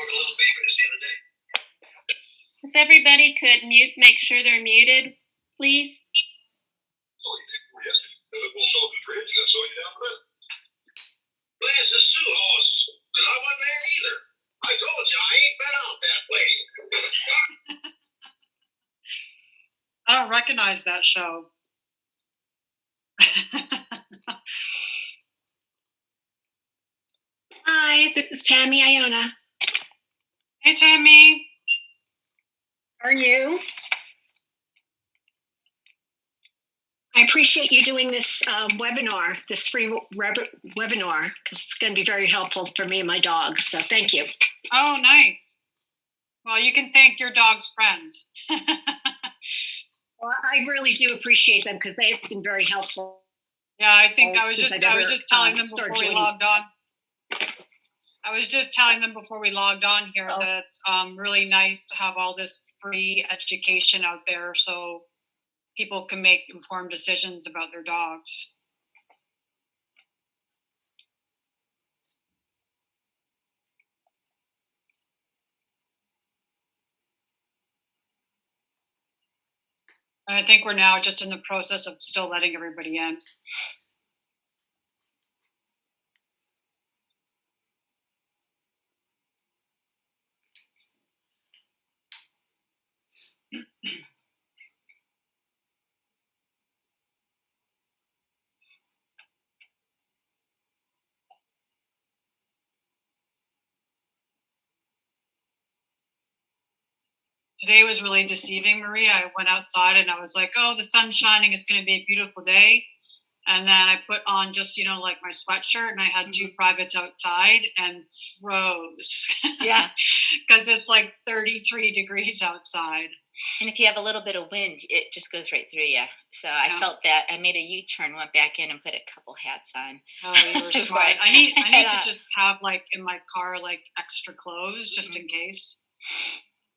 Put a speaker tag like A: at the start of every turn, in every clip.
A: a little favor just the other day.
B: If everybody could make sure they're muted, please.
A: Liz, it's too horse, because I wasn't there either. I told you, I ain't been out that way.
C: I don't recognize that show.
D: Hi, this is Tammy Iona.
C: Hey, Tammy.
D: How are you? I appreciate you doing this webinar, this free webinar, because it's going to be very helpful for me and my dog. So thank you.
C: Oh, nice. Well, you can thank your dog's friend.
D: Well, I really do appreciate them because they have been very helpful.
C: Yeah, I think I was just telling them before we logged on. I was just telling them before we logged on here that it's really nice to have all this free education out there so people can make informed decisions about their dogs. And I think we're now just in the process of still letting everybody in. Today was really deceiving, Maria. I went outside and I was like, oh, the sun's shining. It's going to be a beautiful day. And then I put on just, like my sweatshirt and I had two privates outside and froze.
E: Yeah.
C: Because it's like 33 degrees outside.
E: And if you have a little bit of wind, it just goes right through you. So I felt that. I made a U-turn, went back in and put a couple hats on.
C: Oh, you were smart. I need to just have in my car, extra clothes just in case.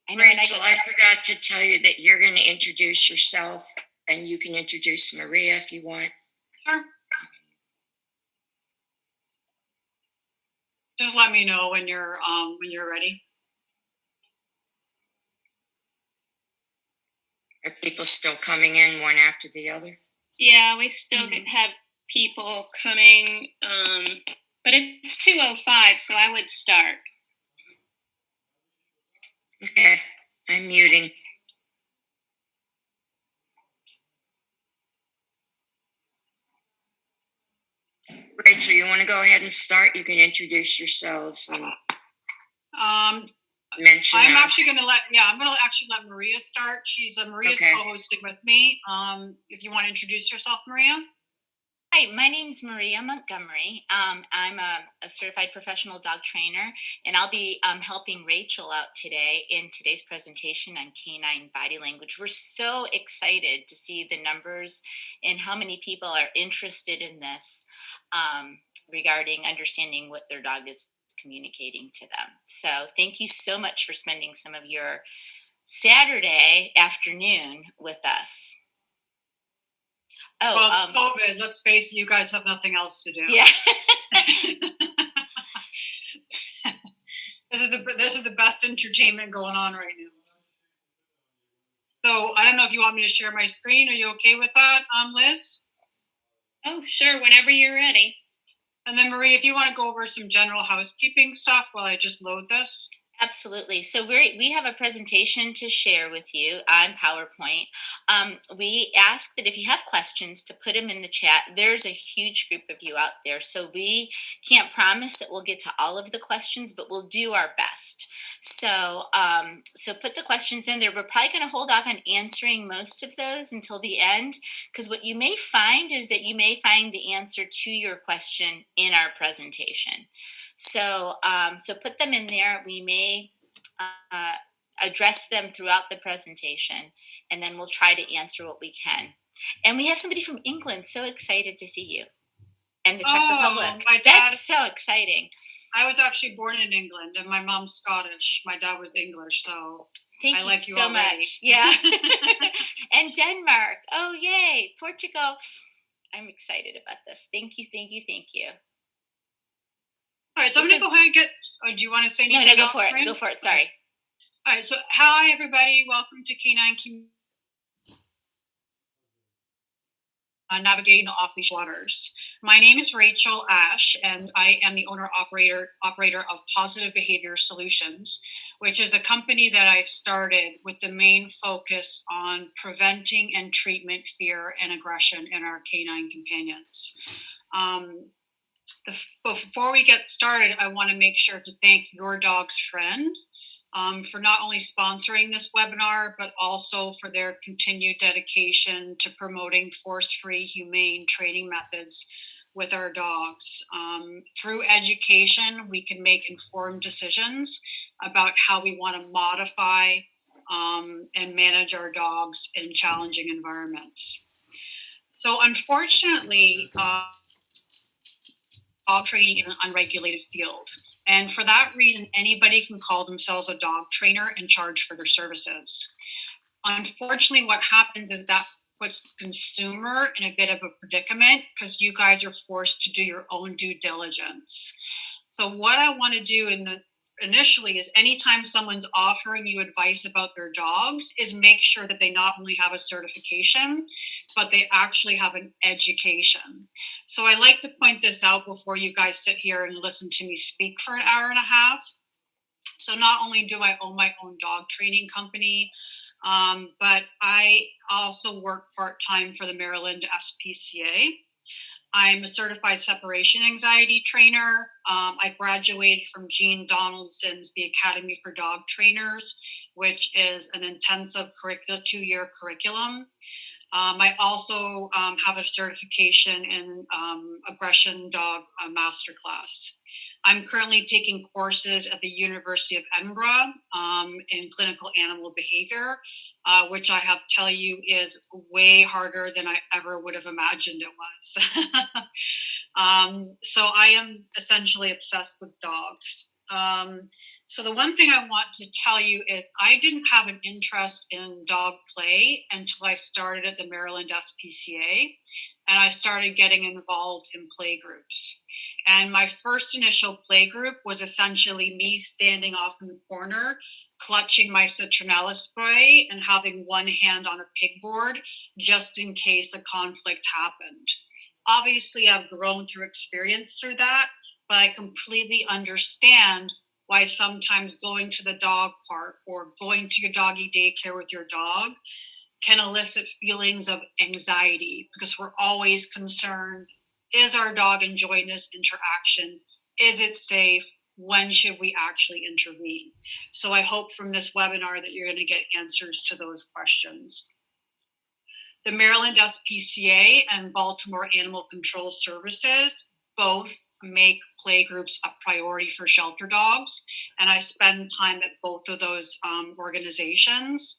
F: Rachel, I forgot to tell you that you're going to introduce yourself and you can introduce Maria if you want.
C: Sure. Just let me know when you're ready.
F: Are people still coming in one after the other?
B: Yeah, we still have people coming, but it's 2:05, so I would start.
F: Okay, I'm muting. Rachel, you want to go ahead and start? You can introduce yourselves and mention
C: I'm
F: us.
C: actually going to let Maria start. Maria's co-hosting with me. If you want to introduce yourself, Maria.
E: Hi, my name's Maria Montgomery. I'm a certified professional dog trainer, and I'll be helping Rachel out today in today's presentation on canine body language. We're so excited to see the numbers and how many people are interested in this regarding understanding what their dog is communicating to them. So thank you so much for spending some of your Saturday afternoon with us.
C: Oh, well, it's COVID. Let's face it, you guys have nothing else to do.
E: Yeah.
C: This is the best entertainment going on right now. So I don't know if you want me to share my screen. Are you okay with that, Liz?
B: Oh, sure. Whenever you're ready.
C: And then Marie, if you want to go over some general housekeeping stuff while I just load this.
E: Absolutely. So we have a presentation to share with you on PowerPoint. We ask that if you have questions to put them in the chat. There's a huge group of you out there, so we can't promise that we'll get to all of the questions, but we'll do our best. So put the questions in there. We're probably going to hold off on answering most of those until the end, because what you may find is that you may find the answer to your question in our presentation. So put them in there. We may address them throughout the presentation, and then we'll try to answer what we can. And we have somebody from England. So excited to see you. And the Czech Republic. That's so exciting.
C: I was actually born in England, and my mom's Scottish. My dad was English, so
E: I like you so much. Yeah. And Denmark. Oh, yay. Portugal. I'm excited about this. Thank you, thank you, thank you.
C: All right, so I'm
E: This
C: going to go ahead and get. Oh, do you want to say
E: No,
C: anything
E: go
C: else,
E: for it.
C: Corinne?
E: Go for it. Sorry.
C: All right, so hi everybody, welcome to Canine Navigating the Off-Leash Waters. My name is Rachel Ash, and I am the owner-operator of Positive Behavior Solutions, which is a company that I started with the main focus on preventing and treatment fear and aggression in our canine companions. Before we get started, I want to make sure to thank Your Dog's Friend for not only sponsoring this webinar, but also for their continued dedication to promoting force-free, humane training methods with our dogs. Through education, we can make informed decisions about how we want to modify and manage our dogs in challenging environments. So unfortunately, dog training is an unregulated field. And for that reason, anybody can call themselves a dog trainer and charge for their services. Unfortunately, what happens is that puts the consumer in a bit of a predicament because you guys are forced to do your own due diligence. So what I want to do initially is anytime someone's offering you advice about their dogs is make sure that they not only have a certification, but they actually have an education. So I like to point this out before you guys sit here and listen to me speak for an hour and a half. So not only do I own my own dog training company, but I also work part-time for the Maryland SPCA. I'm a certified separation anxiety trainer. I graduated from Jean Donaldson's The Academy for Dog Trainers, which is an intensive 2-year curriculum. I also have a certification in aggression dog masterclass. I'm currently taking courses at the University of Edinburgh in clinical animal behavior, which I have to tell you is way harder than I ever would have imagined it was. So I am essentially obsessed with dogs. So the one thing I want to tell you is I didn't have an interest in dog play until I started at the Maryland SPCA, and I started getting involved in play groups. And my first initial play group was essentially me standing off in the corner, clutching my citronella spray and having one hand on a pigboard just in case a conflict happened. Obviously, I've grown through experience through that, but I completely understand why sometimes going to the dog park or going to your doggy daycare with your dog can elicit feelings of anxiety because we're always concerned, is our dog enjoying this interaction? Is it safe? When should we actually intervene? So I hope from this webinar that you're going to get answers to those questions. The Maryland SPCA and Baltimore Animal Control Services both make play groups a priority for shelter dogs, and I spend time at both of those organizations.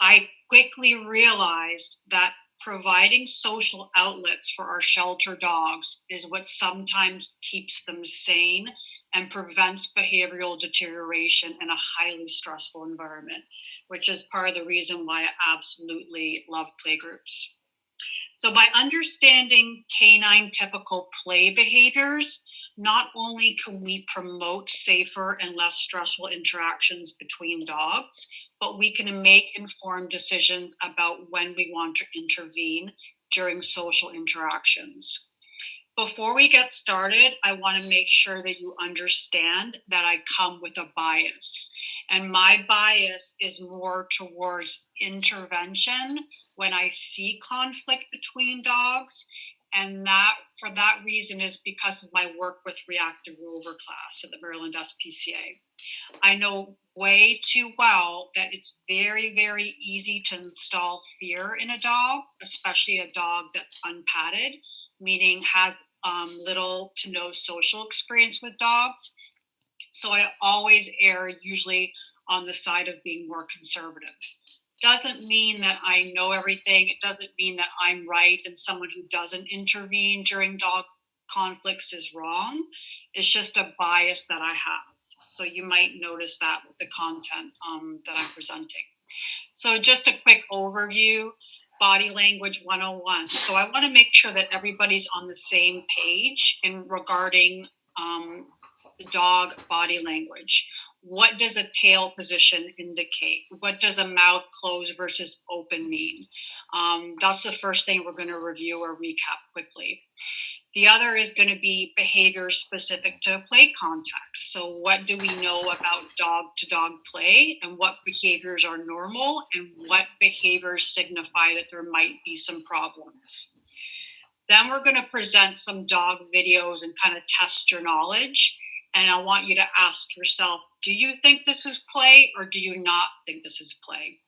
C: I quickly realized that providing social outlets for our shelter dogs is what sometimes keeps them sane and prevents behavioral deterioration in a highly stressful environment, which is part of the reason why I absolutely love playgroups. So by understanding canine typical play behaviors, not only can we promote safer and less stressful interactions between dogs, but we can make informed decisions about when we want to intervene during social interactions. Before we get started, I want to make sure that you understand that I come with a bias. And my bias is more towards intervention when I see conflict between dogs. And that, for that reason, is because of my work with Reactive Rover class at the Maryland SPCA. I know way too well that it's very, very easy to install fear in a dog, especially a dog that's unpadded, meaning has little to no social experience with dogs. So I always err usually on the side of being more conservative. Doesn't mean that I know everything. It doesn't mean that I'm right and someone who doesn't intervene during dog conflicts is wrong. It's just a bias that I have. So you might notice that with the content that I'm presenting. So just a quick overview, body language 101. So I want to make sure that everybody's on the same page in regarding the dog body language. What does a tail position indicate? What does a mouth closed versus open mean? That's the first thing we're going to review or recap quickly. The other is going to be behaviors specific to play context. So what do we know about dog-to-dog play, and what behaviors are normal, and what behaviors signify that there might be some problems? Then we're going to present some dog videos and kind of test your knowledge. And I want you to ask yourself, do you think this is play, or do you not think this is play?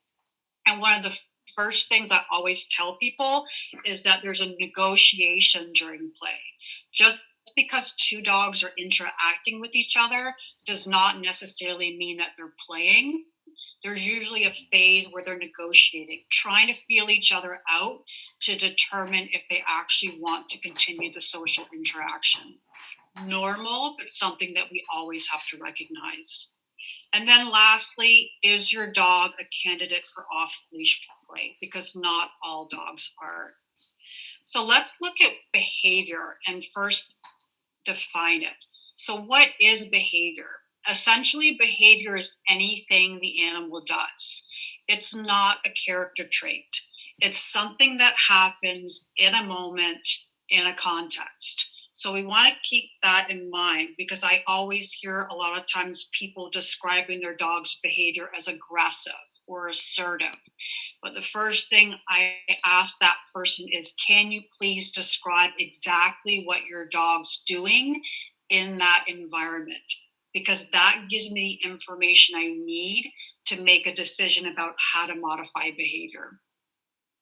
C: And one of the first things I always tell people is that there's a negotiation during play. Just because two dogs are interacting with each other does not necessarily mean that they're playing. There's usually a phase where they're negotiating, trying to feel each other out to determine if they actually want to continue the social interaction. Normal, but something that we always have to recognize. And then lastly, is your dog a candidate for off-leash play? Because not all dogs are. So let's look at behavior and first define it. So what is behavior? Essentially, behavior is anything the animal does. It's not a character trait. It's something that happens in a moment, in a context. So we want to keep that in mind, because I always hear a lot of times people describing their dog's behavior as aggressive or assertive. But the first thing I ask that person is, can you please describe exactly what your dog's doing in that environment? Because that gives me the information I need to make a decision about how to modify behavior.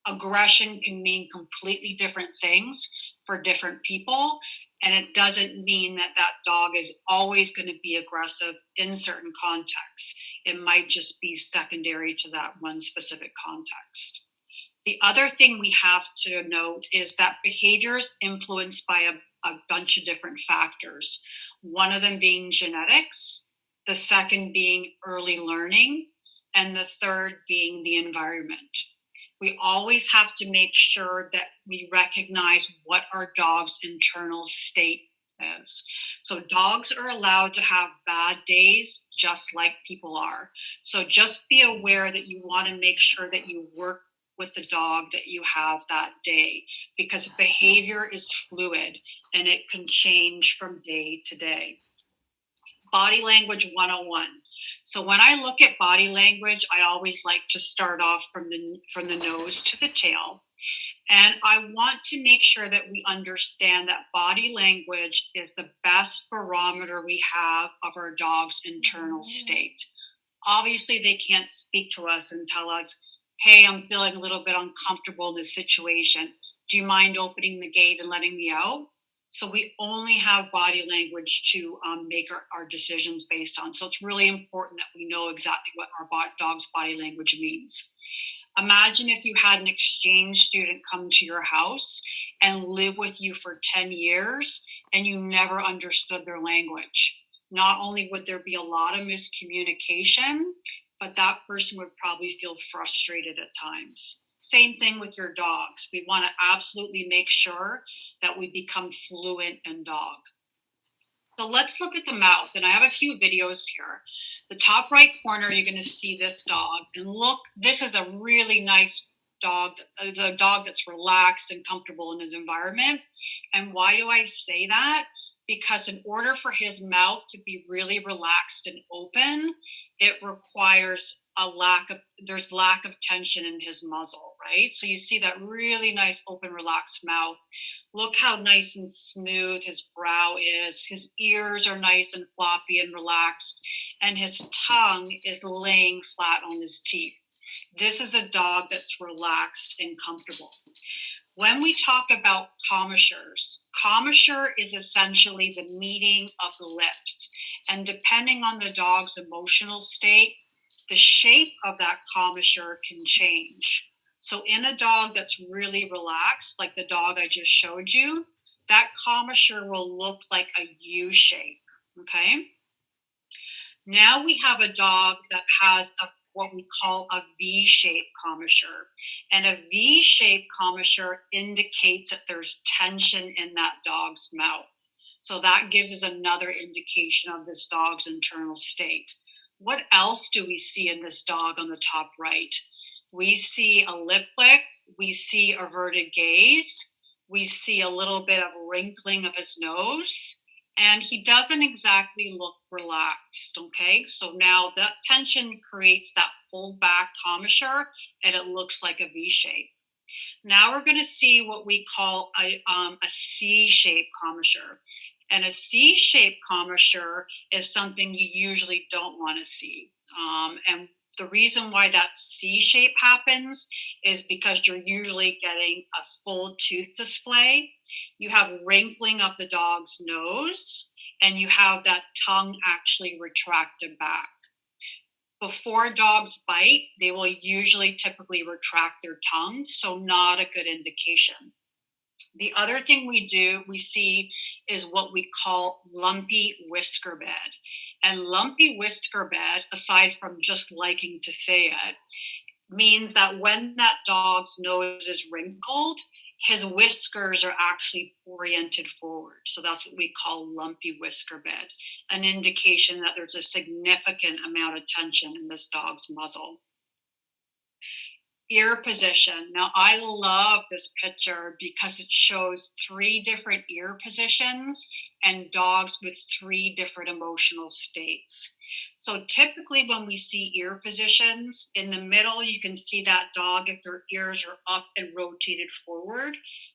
C: Aggression can mean completely different things for different people, and it doesn't mean that that dog is always going to be aggressive in certain contexts. It might just be secondary to that one specific context. The other thing we have to note is that behavior is influenced by a bunch of different factors. One of them being genetics, the second being early learning, and the third being the environment. We always have to make sure that we recognize what our dog's internal state is. So dogs are allowed to have bad days just like people are. So just be aware that you want to make sure that you work with the dog that you have that day, because behavior is fluid and it can change from day to day. Body language 101. So when I look at body language, I always like to start off from the nose to the tail. And I want to make sure that we understand that body language is the best barometer we have of our dog's internal state. Obviously, they can't speak to us and tell us, hey, I'm feeling a little bit uncomfortable in this situation. Do you mind opening the gate and letting me out? So we only have body language to make our decisions based on. So it's really important that we know exactly what our dog's body language means. Imagine if you had an exchange student come to your house and live with you for 10 years and you never understood their language. Not only would there be a lot of miscommunication, but that person would probably feel frustrated at times. Same thing with your dogs. We want to absolutely make sure that we become fluent in dog. So let's look at the mouth, and I have a few videos here. The top right corner, you're going to see this dog, and look, this is a really nice dog. It's a dog that's relaxed and comfortable in his environment. And why do I say that? Because in order for his mouth to be really relaxed and open, it requires there's lack of tension in his muzzle, right? So you see that really nice, open, relaxed mouth. Look how nice and smooth his brow is. His ears are nice and floppy and relaxed, and his tongue is laying flat on his teeth. This is a dog that's relaxed and comfortable. When we talk about commissures, commissure is essentially the meeting of the lips. And depending on the dog's emotional state, the shape of that commissure can change. So in a dog that's really relaxed, like the dog I just showed you, that commissure will look like a U shape, okay? Now we have a dog that has what we call a V-shaped commissure. And a V-shaped commissure indicates that there's tension in that dog's mouth. So that gives us another indication of this dog's internal state. What else do we see in this dog on the top right? We see a lip lick, we see averted gaze, we see a little bit of wrinkling of his nose, and he doesn't exactly look relaxed, okay? So now that tension creates that pulled back commissure, and it looks like a V shape. Now we're gonna see what we call a C-shaped commissure. And a C-shaped commissure is something you usually don't wanna see. And the reason why that C shape happens is because you're usually getting a full tooth display. You have wrinkling of the dog's nose, and you have that tongue actually retracted back. Before dogs bite, they will usually typically retract their tongue, so not a good indication. The other thing we see is what we call lumpy whisker bed. And lumpy whisker bed, aside from just liking to say it, means that when that dog's nose is wrinkled, his whiskers are actually oriented forward. So that's what we call lumpy whisker bed, an indication that there's a significant amount of tension in this dog's muzzle. Ear position. Now, I love this picture because it shows 3 different ear positions and dogs with 3 different emotional states. So typically when we see ear positions, in the middle, you can see that dog, if their ears are up and rotated forward,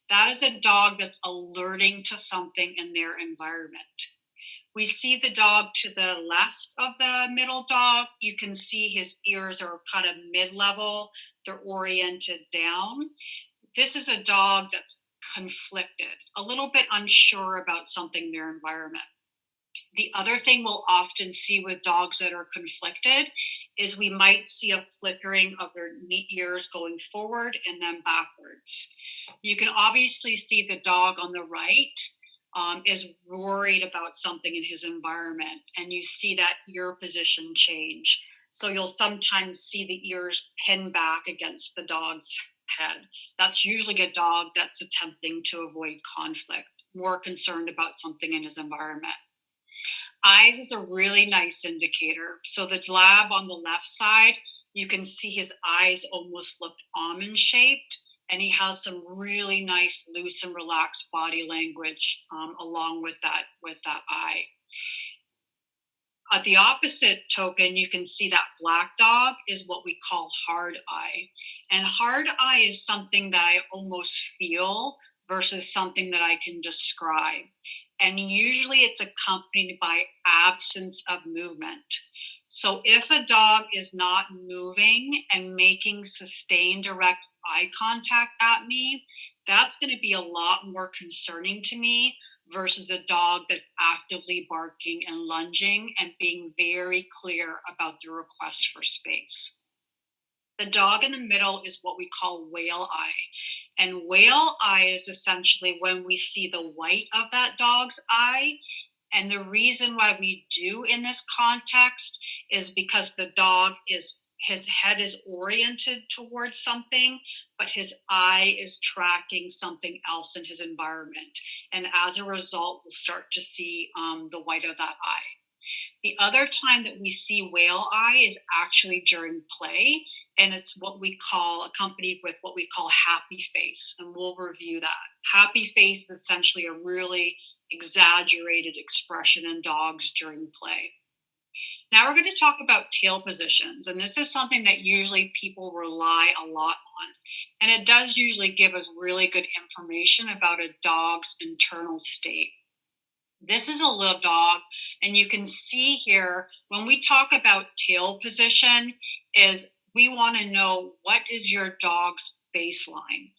C: that is a dog that's alerting to something in their environment. We see the dog to the left of the middle dog. You can see his ears are kind of mid-level. They're oriented down. This is a dog that's conflicted, a little bit unsure about something in their environment. The other thing we'll often see with dogs that are conflicted is we might see a flickering of their ears going forward and then backwards. You can obviously see the dog on the right is worried about something in his environment, and you see that ear position change. So you'll sometimes see the ears pin back against the dog's head. That's usually a dog that's attempting to avoid conflict, more concerned about something in his environment. Eyes is a really nice indicator. So the lab on the left side, you can see his eyes almost look almond shaped, and he has some really nice loose and relaxed body language along with that eye. At the opposite token, you can see that black dog is what we call hard eye. And hard eye is something that I almost feel versus something that I can describe. And usually it's accompanied by absence of movement. So if a dog is not moving and making sustained direct eye contact at me, that's going to be a lot more concerning to me versus a dog that's actively barking and lunging and being very clear about the request for space. The dog in the middle is what we call whale eye. And whale eye is essentially when we see the white of that dog's eye. And the reason why we do in this context is because the dog his head is oriented towards something, but his eye is tracking something else in his environment. And as a result, we'll start to see the white of that eye. The other time that we see whale eye is actually during play, and it's what we call accompanied with what we call happy face, and we'll review that. Happy face is essentially a really exaggerated expression in dogs during play. Now we're going to talk about tail positions, and this is something that usually people rely a lot on, and it does usually give us really good information about a dog's internal state. This is a little dog, and you can see here when we talk about tail position is we want to know what is your dog's baseline.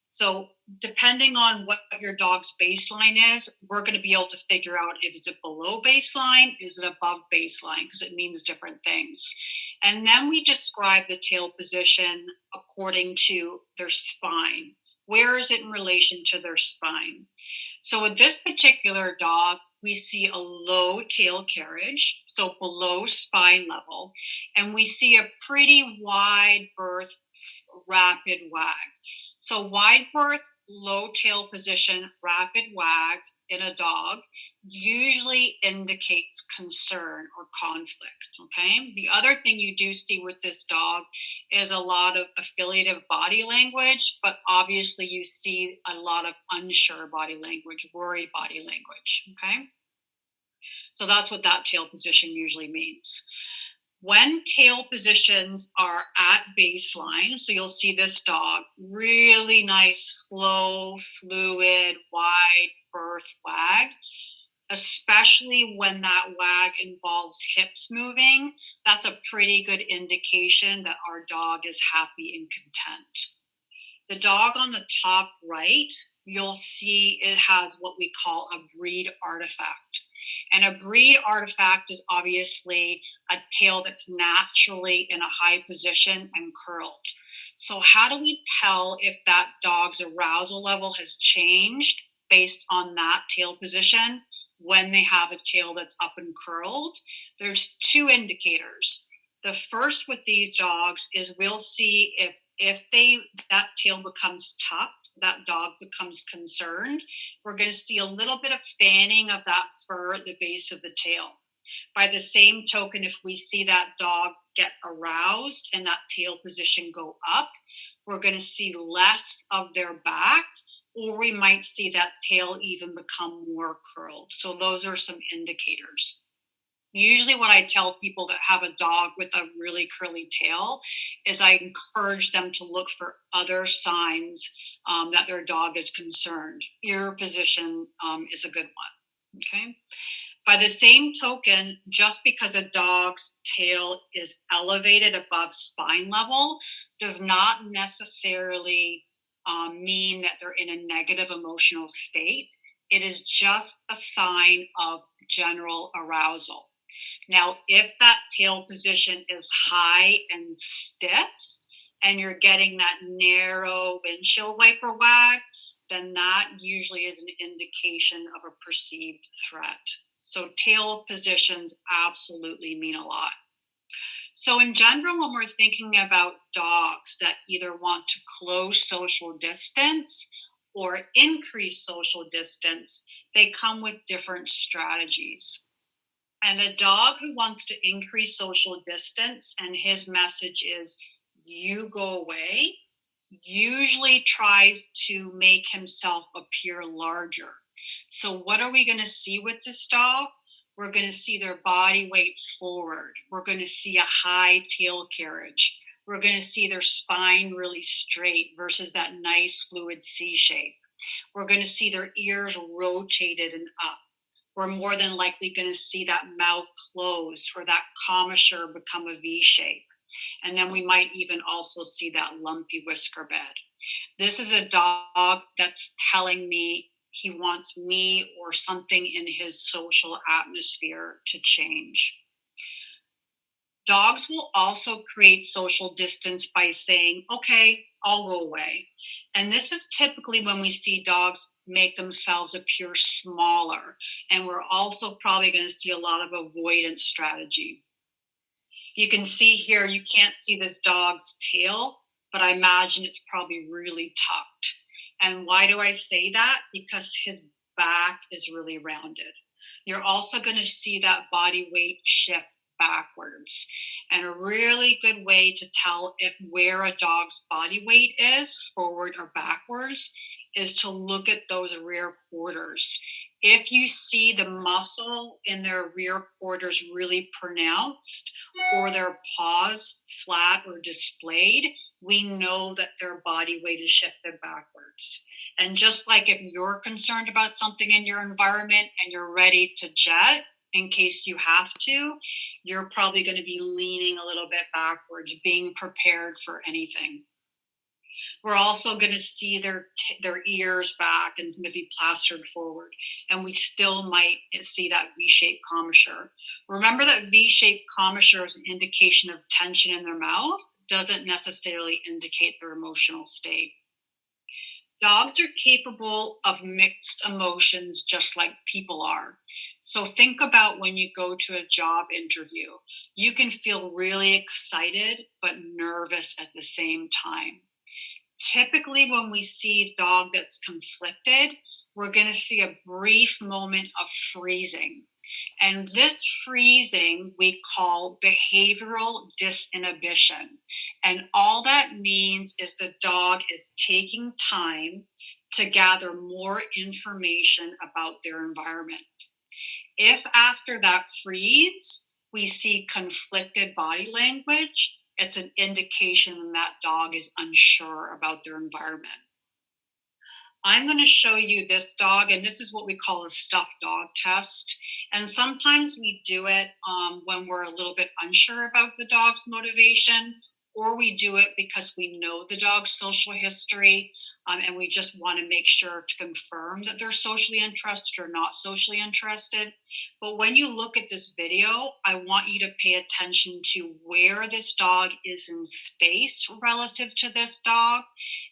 C: So depending on what your dog's baseline is, we're going to be able to figure out if it's below baseline, is it above baseline, because it means different things. And then we describe the tail position according to their spine. Where is it in relation to their spine? So with this particular dog, we see a low tail carriage, so below spine level, and we see a pretty wide berth rapid wag. So wide berth, low tail position, rapid wag in a dog usually indicates concern or conflict, okay? The other thing you do see with this dog is a lot of affiliative body language, but obviously you see a lot of unsure body language, worried body language, okay? So that's what that tail position usually means. When tail positions are at baseline, so you'll see this dog, really nice, slow, fluid, wide berth wag, especially when that wag involves hips moving, that's a pretty good indication that our dog is happy and content. The dog on the top right, you'll see it has what we call a breed artifact. And a breed artifact is obviously a tail that's naturally in a high position and curled. So how do we tell if that dog's arousal level has changed based on that tail position when they have a tail that's up and curled? There's two indicators. The first with these dogs is we'll see if that tail becomes tucked, that dog becomes concerned, we're going to see a little bit of fanning of that fur at the base of the tail. By the same token, if we see that dog get aroused and that tail position go up, we're going to see less of their back, or we might see that tail even become more curled. So those are some indicators. Usually what I tell people that have a dog with a really curly tail is I encourage them to look for other signs that their dog is concerned. Ear position is a good one, okay? By the same token, just because a dog's tail is elevated above spine level does not necessarily mean that they're in a negative emotional state. It is just a sign of general arousal. Now, if that tail position is high and stiff, and you're getting that narrow windshield wiper wag, then that usually is an indication of a perceived threat. So tail positions absolutely mean a lot. So in general, when we're thinking about dogs that either want to close social distance or increase social distance, they come with different strategies. And a dog who wants to increase social distance and his message is, you go away, usually tries to make himself appear larger. So what are we going to see with this dog? We're going to see their body weight forward. We're going to see a high tail carriage. We're going to see their spine really straight versus that nice fluid C shape. We're going to see their ears rotated and up. We're more than likely going to see that mouth closed or that commissure become a V shape. And then we might even also see that lumpy whisker bed. This is a dog that's telling me he wants me or something in his social atmosphere to change. Dogs will also create social distance by saying, okay, I'll go away. And this is typically when we see dogs make themselves appear smaller. And we're also probably going to see a lot of avoidance strategy. You can see here, you can't see this dog's tail, but I imagine it's probably really tucked. And why do I say that? Because his back is really rounded. You're also going to see that body weight shift backwards. And a really good way to tell if where a dog's body weight is, forward or backwards, is to look at those rear quarters. If you see the muscle in their rear quarters really pronounced, or their paws flat or displayed, we know that their body weight is shifted backwards. And just like if you're concerned about something in your environment and you're ready to jet, in case you have to, you're probably going to be leaning a little bit backwards, being prepared for anything. We're also going to see their ears back and maybe plastered forward. And we still might see that V-shaped commissure. Remember that V-shaped commissure is an indication of tension in their mouth, doesn't necessarily indicate their emotional state. Dogs are capable of mixed emotions just like people are. So think about when you go to a job interview. You can feel really excited but nervous at the same time. Typically, when we see a dog that's conflicted, we're going to see a brief moment of freezing. And this freezing we call behavioral disinhibition. And all that means is the dog is taking time to gather more information about their environment. If after that freeze, we see conflicted body language, it's an indication that dog is unsure about their environment. I'm going to show you this dog, and this is what we call a stuffed dog test. And sometimes we do it when we're a little bit unsure about the dog's motivation, or we do it because we know the dog's social history, and we just want to make sure to confirm that they're socially interested or not socially interested. But when you look at this video, I want you to pay attention to where this dog is in space relative to this dog,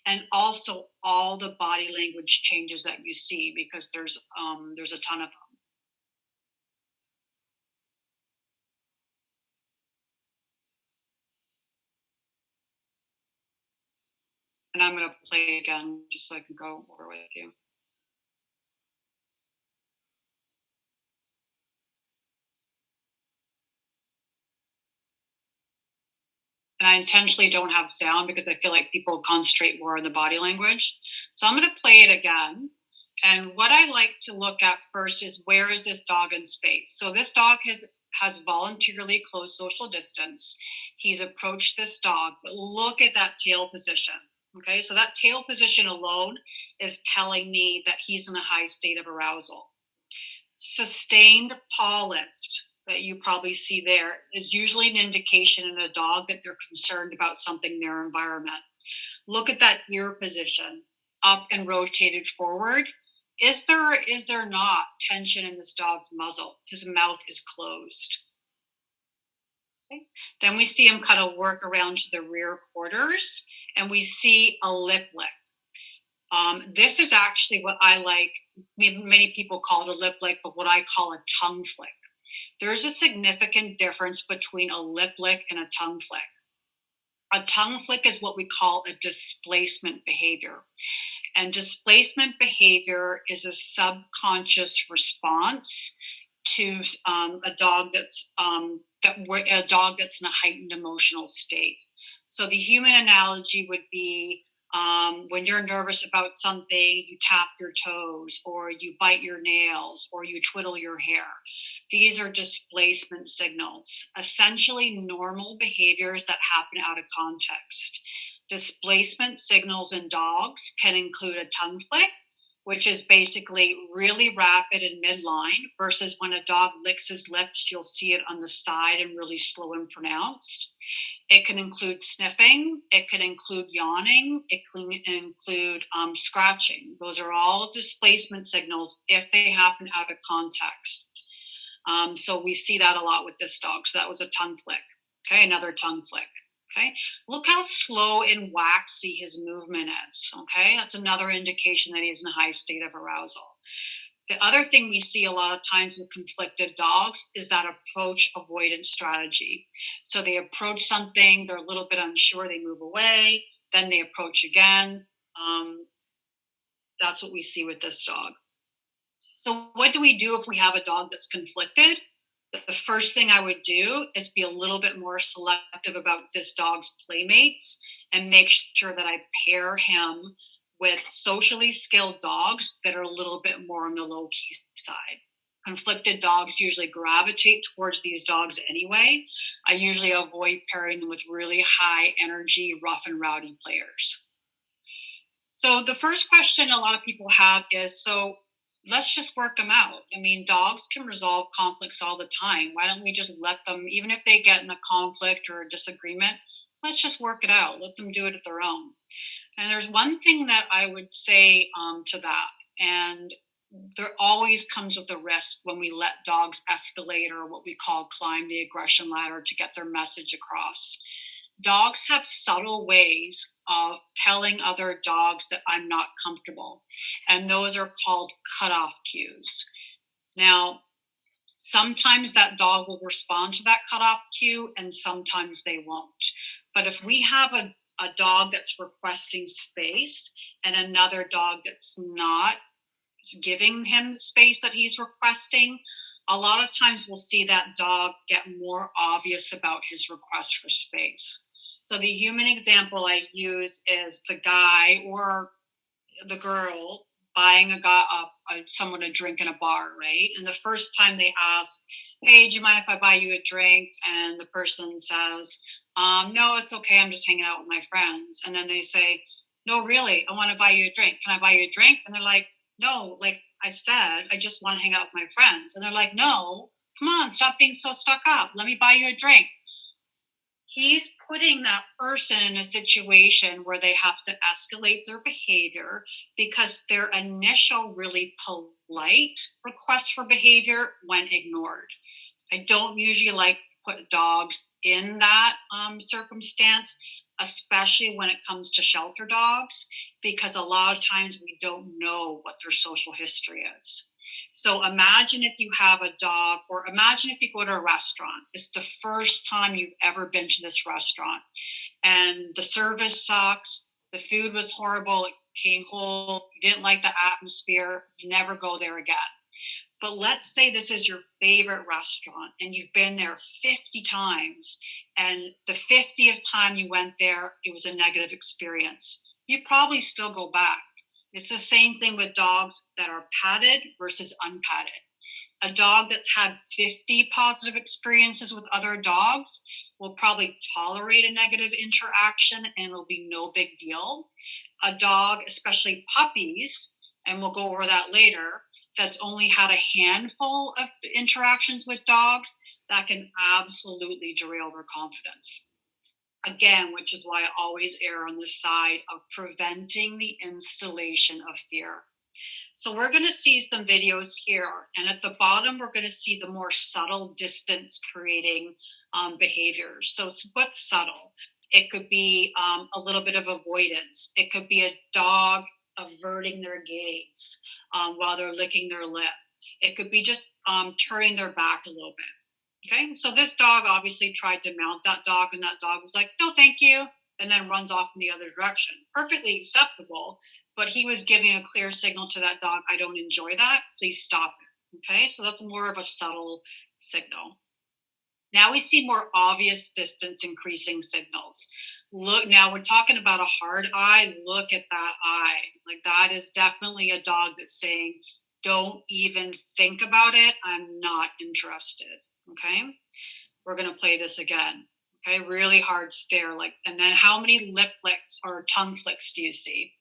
C: and also all the body language changes that you see, because there's a ton of them. And I'm going to play again just so I can go over with you. And I intentionally don't have sound because I feel like people concentrate more on the body language. So I'm going to play it again. And what I like to look at first is, where is this dog in space? So this dog has voluntarily closed social distance. He's approached this dog, but look at that tail position. Okay, so that tail position alone is telling me that he's in a high state of arousal. Sustained paw lift that you probably see there is usually an indication in a dog that they're concerned about something in their environment. Look at that ear position, up and rotated forward. Is there or is there not tension in this dog's muzzle? His mouth is closed. Okay. Then we see him kind of work around to the rear quarters, and we see a lip lick. This is actually what I like. Many people call it a lip lick, but what I call a tongue flick. There's a significant difference between a lip lick and a tongue flick. A tongue flick is what we call a displacement behavior. And displacement behavior is a subconscious response to a dog that's in a heightened emotional state. So the human analogy would be, when you're nervous about something, you tap your toes, or you bite your nails, or you twiddle your hair. These are displacement signals, essentially normal behaviors that happen out of context. Displacement signals in dogs can include a tongue flick, which is basically really rapid and midline, versus when a dog licks his lips, you'll see it on the side and really slow and pronounced. It can include sniffing. It can include yawning. It can include scratching. Those are all displacement signals if they happen out of context. So we see that a lot with this dog. So that was a tongue flick. Okay, another tongue flick. Okay, look how slow and waxy his movement is. Okay, that's another indication that he's in a high state of arousal. The other thing we see a lot of times with conflicted dogs is that approach avoidance strategy. So they approach something, they're a little bit unsure, they move away, then they approach again. That's what we see with this dog. So what do we do if we have a dog that's conflicted? The first thing I would do is be a little bit more selective about this dog's playmates and make sure that I pair him with socially skilled dogs that are a little bit more on the low key side. Conflicted dogs usually gravitate towards these dogs anyway. I usually avoid pairing them with really high energy, rough and rowdy players. So the first question a lot of people have is, so let's just work them out. I mean, dogs can resolve conflicts all the time. Why don't we just let them, even if they get in a conflict or a disagreement, let's just work it out. Let them do it at their own. And there's one thing that I would say to that, and there always comes with a risk when we let dogs escalate, or what we call climb the aggression ladder to get their message across. Dogs have subtle ways of telling other dogs that I'm not comfortable, and those are called cutoff cues. Now, sometimes that dog will respond to that cutoff cue, and sometimes they won't. But if we have a dog that's requesting space and another dog that's not giving him the space that he's requesting, a lot of times we'll see that dog get more obvious about his request for space. So the human example I use is the guy or the girl buying someone a drink in a bar, right? And the first time they ask, hey, do you mind if I buy you a drink? And the person says, no, it's okay. I'm just hanging out with my friends. And then they say, no, really, I want to buy you a drink. Can I buy you a drink? And they're like, no, like I said, I just want to hang out with my friends. And they're like, no, come on, stop being so stuck up. Let me buy you a drink. He's putting that person in a situation where they have to escalate their behavior because their initial really polite request for behavior went ignored. I don't usually like to put dogs in that circumstance, especially when it comes to shelter dogs, because a lot of times we don't know what their social history is. So imagine if you have a dog, or imagine if you go to a restaurant. It's the first time you've ever been to this restaurant and the service sucks, the food was horrible, it came cold, you didn't like the atmosphere, you never go there again. But let's say this is your favorite restaurant and you've been there 50 times, and the 50th time you went there, it was a negative experience. You probably still go back. It's the same thing with dogs that are patted versus unpatted. A dog that's had 50 positive experiences with other dogs will probably tolerate a negative interaction and it'll be no big deal. A dog, especially puppies, and we'll go over that later, that's only had a handful of interactions with dogs, that can absolutely derail their confidence. Again, which is why I always err on the side of preventing the installation of fear. So we're going to see some videos here, and at the bottom we're going to see the more subtle distance creating behaviors. So it's what's subtle. It could be a little bit of avoidance. It could be a dog averting their gaze while they're licking their lip. It could be just turning their back a little bit. Okay, so this dog obviously tried to mount that dog, and that dog was like, no, thank you, and then runs off in the other direction. Perfectly acceptable, but he was giving a clear signal to that dog, I don't enjoy that, please stop it. Okay, so that's more of a subtle signal. Now we see more obvious distance increasing signals. Look, now we're talking about a hard eye. Look at that eye. Like, that is definitely a dog that's saying, don't even think about it, I'm not interested. Okay, we're going to play this again. Okay, really hard stare, like, and then how many lip licks or tongue flicks do you see?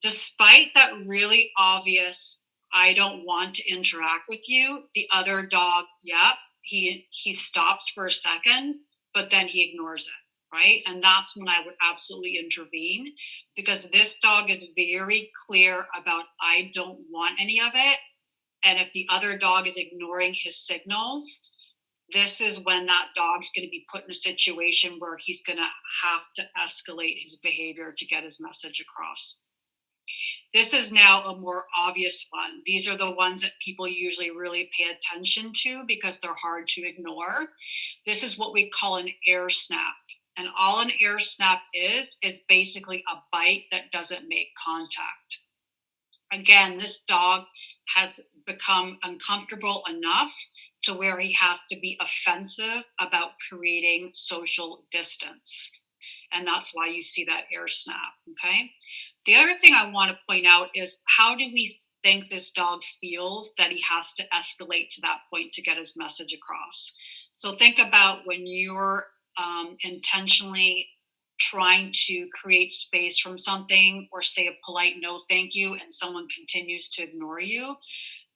C: Despite that really obvious, I don't want to interact with you, the other dog, yep, he stops for a second, but then he ignores it, right? And that's when I would absolutely intervene, because this dog is very clear about, I don't want any of it. And if the other dog is ignoring his signals, this is when that dog's going to be put in a situation where he's going to have to escalate his behavior to get his message across. This is now a more obvious one. These are the ones that people usually really pay attention to because they're hard to ignore. This is what we call an air snap. And all an air snap is basically a bite that doesn't make contact. Again, this dog has become uncomfortable enough to where he has to be offensive about creating social distance. And that's why you see that air snap, okay? The other thing I want to point out is, how do we think this dog feels that he has to escalate to that point to get his message across? So think about when you're intentionally trying to create space from something, or say a polite no thank you, and someone continues to ignore you.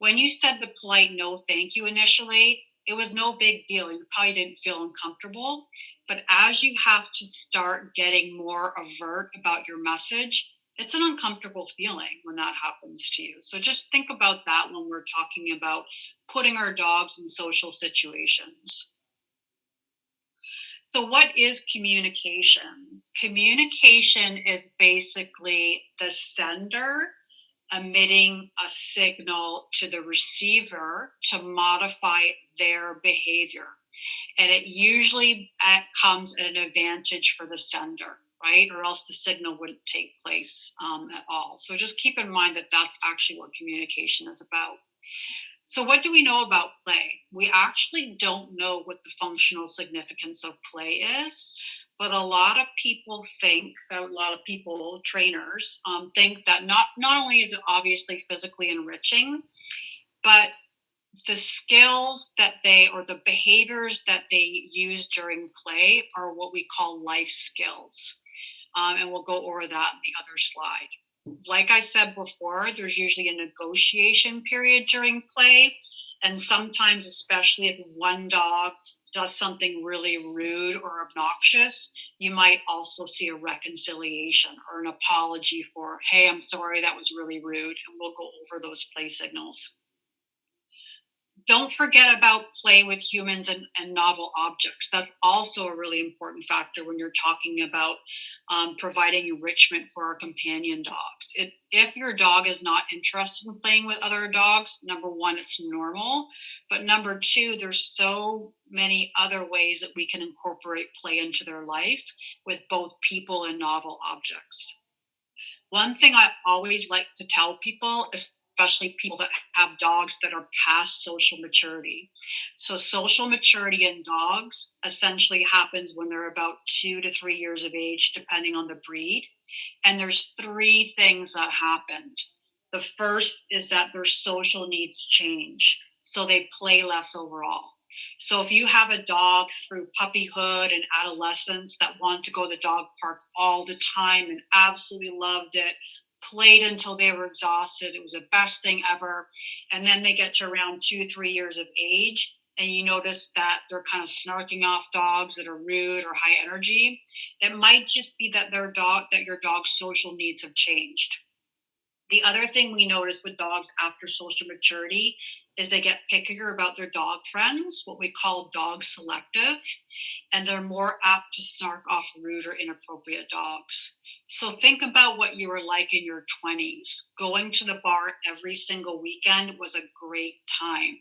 C: When you said the polite no thank you initially, it was no big deal. You probably didn't feel uncomfortable. But as you have to start getting more overt about your message, it's an uncomfortable feeling when that happens to you. So just think about that when we're talking about putting our dogs in social situations. So what is communication? Communication is basically the sender emitting a signal to the receiver to modify their behavior. And it usually comes at an advantage for the sender. right? Or else the signal wouldn't take place at all. So just keep in mind that that's actually what communication is about. So what do we know about play? We actually don't know what the functional significance of play is, but a lot of people think, trainers, think that not only is it obviously physically enriching, but the skills that or the behaviors that they use during play are what we call life skills. And we'll go over that in the other slide. Like I said before, there's usually a negotiation period during play. And sometimes, especially if one dog does something really rude or obnoxious, you might also see a reconciliation or an apology for, hey, I'm sorry, that was really rude. And we'll go over those play signals. Don't forget about play with humans and novel objects. That's also a really important factor when you're talking about providing enrichment for our companion dogs. If your dog is not interested in playing with other dogs, number one, it's normal. But number two, there's so many other ways that we can incorporate play into their life with both people and novel objects. One thing I always like to tell people, especially people that have dogs that are past social maturity. So social maturity in dogs essentially happens when they're about 2 to 3 years of age, depending on the breed. And there's 3 things that happened. The first is that their social needs change. So they play less overall. So if you have a dog through puppyhood and adolescence that wanted to go to the dog park all the time and absolutely loved it, played until they were exhausted, it was the best thing ever, and then they get to around 2-3 years of age and you notice that they're kind of snarking off dogs that are rude or high energy, it might just be that your dog's social needs have changed. The other thing we notice with dogs after social maturity is they get pickier about their dog friends, what we call dog selective, and they're more apt to snark off rude or inappropriate dogs. So think about what you were like in your 20s. Going to the bar every single weekend was a great time.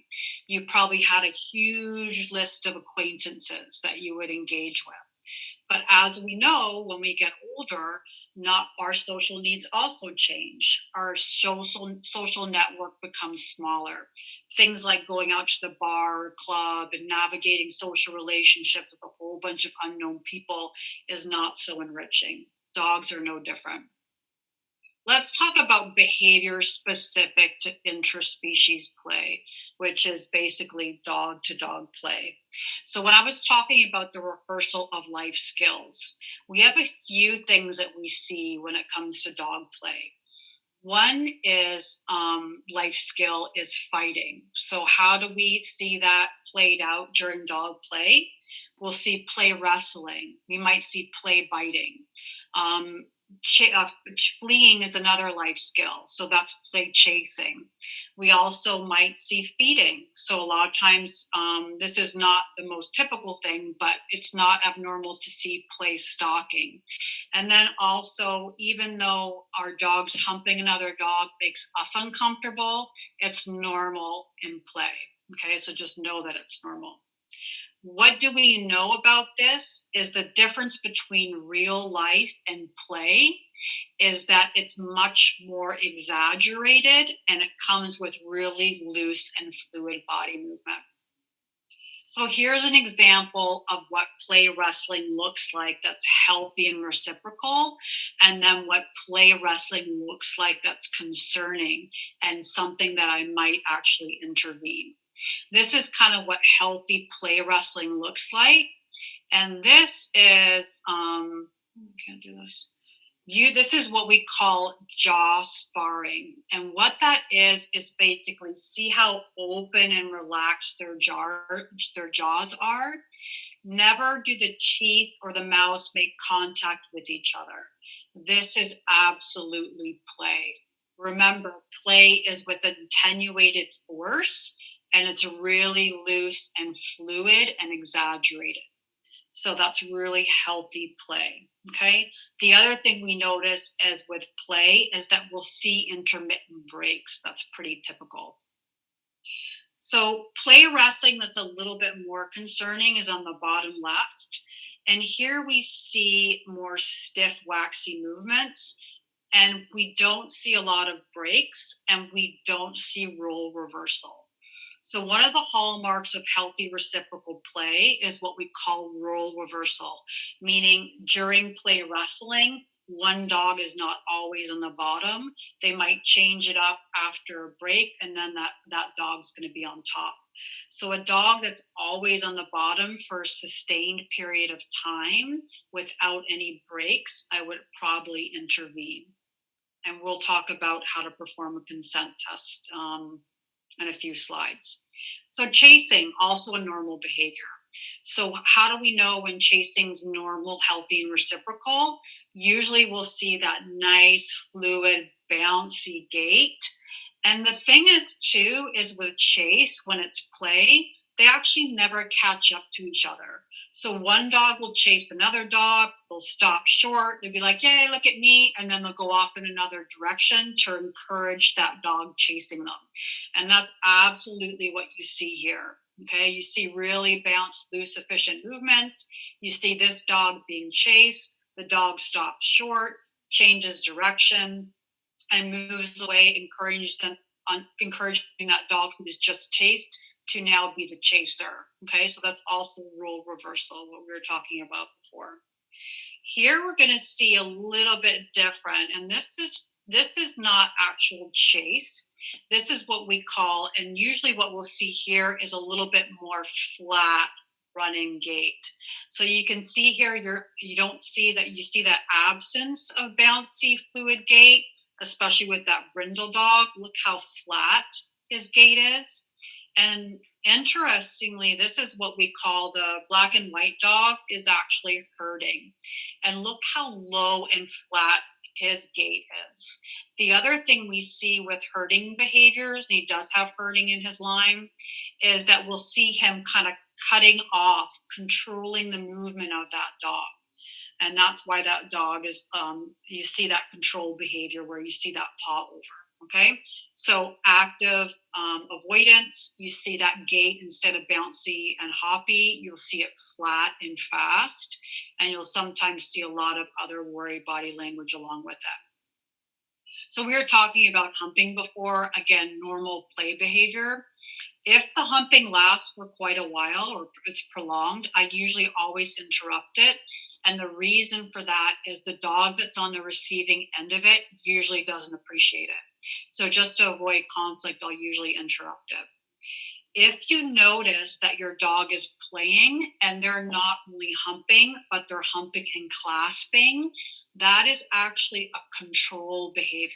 C: You probably had a huge list of acquaintances that you would engage with. But as we know, when we get older, not our social needs also change. Our social network becomes smaller. Things like going out to the bar or club and navigating social relationships with a whole bunch of unknown people is not so enriching. Dogs are no different. Let's talk about behavior specific to interspecies play, which is basically dog to dog play. So when I was talking about the reversal of life skills, we have a few things that we see when it comes to dog play. One is life skill is fighting. So how do we see that played out during dog play? We'll see play wrestling. We might see play biting. Fleeing is another life skill, so that's play chasing. We also might see feeding. So a lot of times, this is not the most typical thing, but it's not abnormal to see play stalking. And then also, even though our dog's humping another dog makes us uncomfortable, it's normal in play. Okay, so just know that it's normal. What do we know about this is the difference between real life and play is that it's much more exaggerated and it comes with really loose and fluid body movement. So here's an example of what play wrestling looks like that's healthy and reciprocal, and then what play wrestling looks like that's concerning and something that I might actually intervene. This is kind of what healthy play wrestling looks like. And this is, can't do this. This is what we call jaw sparring. And what that is basically see how open and relaxed their jaws are. Never do the teeth or the mouths make contact with each other. This is absolutely play. Remember, play is with attenuated force. And it's really loose and fluid and exaggerated. So that's really healthy play, okay? The other thing we notice is with play is that we'll see intermittent breaks. That's pretty typical. So play wrestling that's a little bit more concerning is on the bottom left. And here we see more stiff, waxy movements, and we don't see a lot of breaks, and we don't see role reversal. So one of the hallmarks of healthy reciprocal play is what we call role reversal, meaning during play wrestling, one dog is not always on the bottom. They might change it up after a break, and then that dog's going to be on top. So a dog that's always on the bottom for a sustained period of time without any breaks, I would probably intervene. And we'll talk about how to perform a consent test in a few slides. So chasing, also a normal behavior. So how do we know when chasing's normal, healthy, and reciprocal? Usually we'll see that nice, fluid, bouncy gait. And the thing is too, is with chase, when it's play, they actually never catch up to each other. So one dog will chase another dog, they'll stop short, they'll be like, yay, look at me, and then they'll go off in another direction to encourage that dog chasing them. And that's absolutely what you see here. Okay, you see really bounced, loose, efficient movements. You see this dog being chased, the dog stops short, changes direction, and moves away, encouraging that dog who was just chased to now be the chaser. Okay, so that's also role reversal, what we were talking about before. Here we're going to see a little bit different, and this is not actual chase. This is what we call, and usually what we'll see here is a little bit more flat running gait. So you can see here, you don't see that, you see that absence of bouncy fluid gait, especially with that brindle dog. Look how flat his gait is. And interestingly, this is what we call the black and white dog is actually herding. And look how low and flat his gait is. The other thing we see with herding behaviors, and he does have herding in his line, is that we'll see him kind of cutting off, controlling the movement of that dog. And that's why that dog is, you see that control behavior where you see that paw over. Okay, so active avoidance, you see that gait instead of bouncy and hoppy, you'll see it flat and fast, and you'll sometimes see a lot of other worry body language along with that. So we were talking about humping before, again, normal play behavior. If the humping lasts for quite a while or it's prolonged, I usually always interrupt it. And the reason for that is the dog that's on the receiving end of it usually doesn't appreciate it. So just to avoid conflict, I'll usually interrupt it. If you notice that your dog is playing and they're not only humping, but they're humping and clasping, that is actually a control behavior.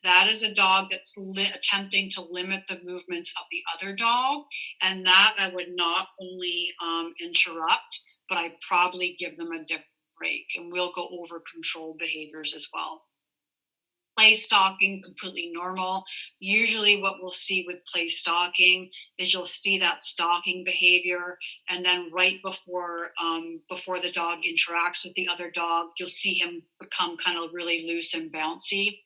C: That is a dog that's attempting to limit the movements of the other dog. And that I would not only interrupt, but I'd probably give them a different break. And we'll go over control behaviors as well. Play stalking, completely normal. Usually what we'll see with play stalking is you'll see that stalking behavior, and then right before the dog interacts with the other dog, you'll see him become kind of really loose and bouncy.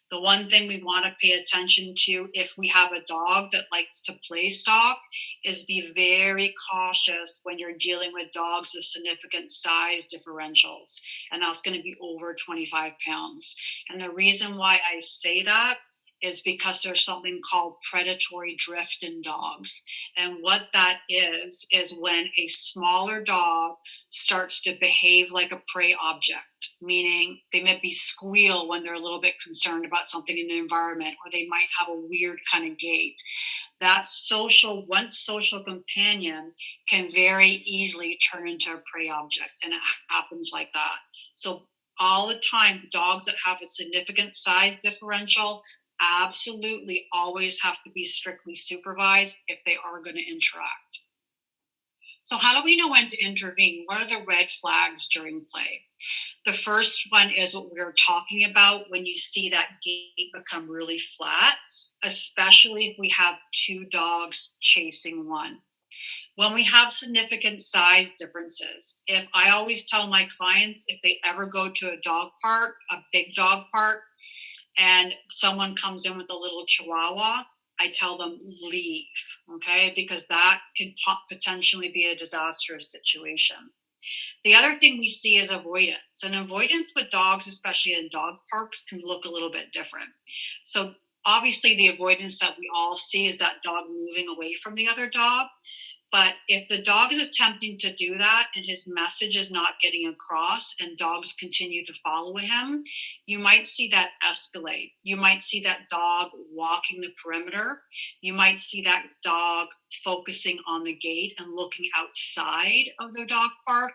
C: The one thing we want to pay attention to if we have a dog that likes to play stalk is be very cautious when you're dealing with dogs of significant size differentials, and that's going to be over 25 pounds. And the reason why I say that is because there's something called predatory drift in dogs. And what that is when a smaller dog starts to behave like a prey object, meaning they maybe squeal when they're a little bit concerned about something in the environment, or they might have a weird kind of gait. That once social companion can very easily turn into a prey object, and it happens like that. So all the time, the dogs that have a significant size differential absolutely always have to be strictly supervised if they are going to interact. So how do we know when to intervene? What are the red flags during play? The first one is what we were talking about when you see that gait become really flat, especially if we have two dogs chasing one. When we have significant size differences, if I always tell my clients, if they ever go to a dog park, a big dog park, and someone comes in with a little chihuahua, I tell them leave, okay? Because that could potentially be a disastrous situation. The other thing we see is avoidance. And avoidance with dogs, especially in dog parks, can look a little bit different. So obviously the avoidance that we all see is that dog moving away from the other dog. But if the dog is attempting to do that and his message is not getting across and dogs continue to follow him, you might see that escalate. You might see that dog walking the perimeter. You might see that dog focusing on the gate and looking outside of the dog park.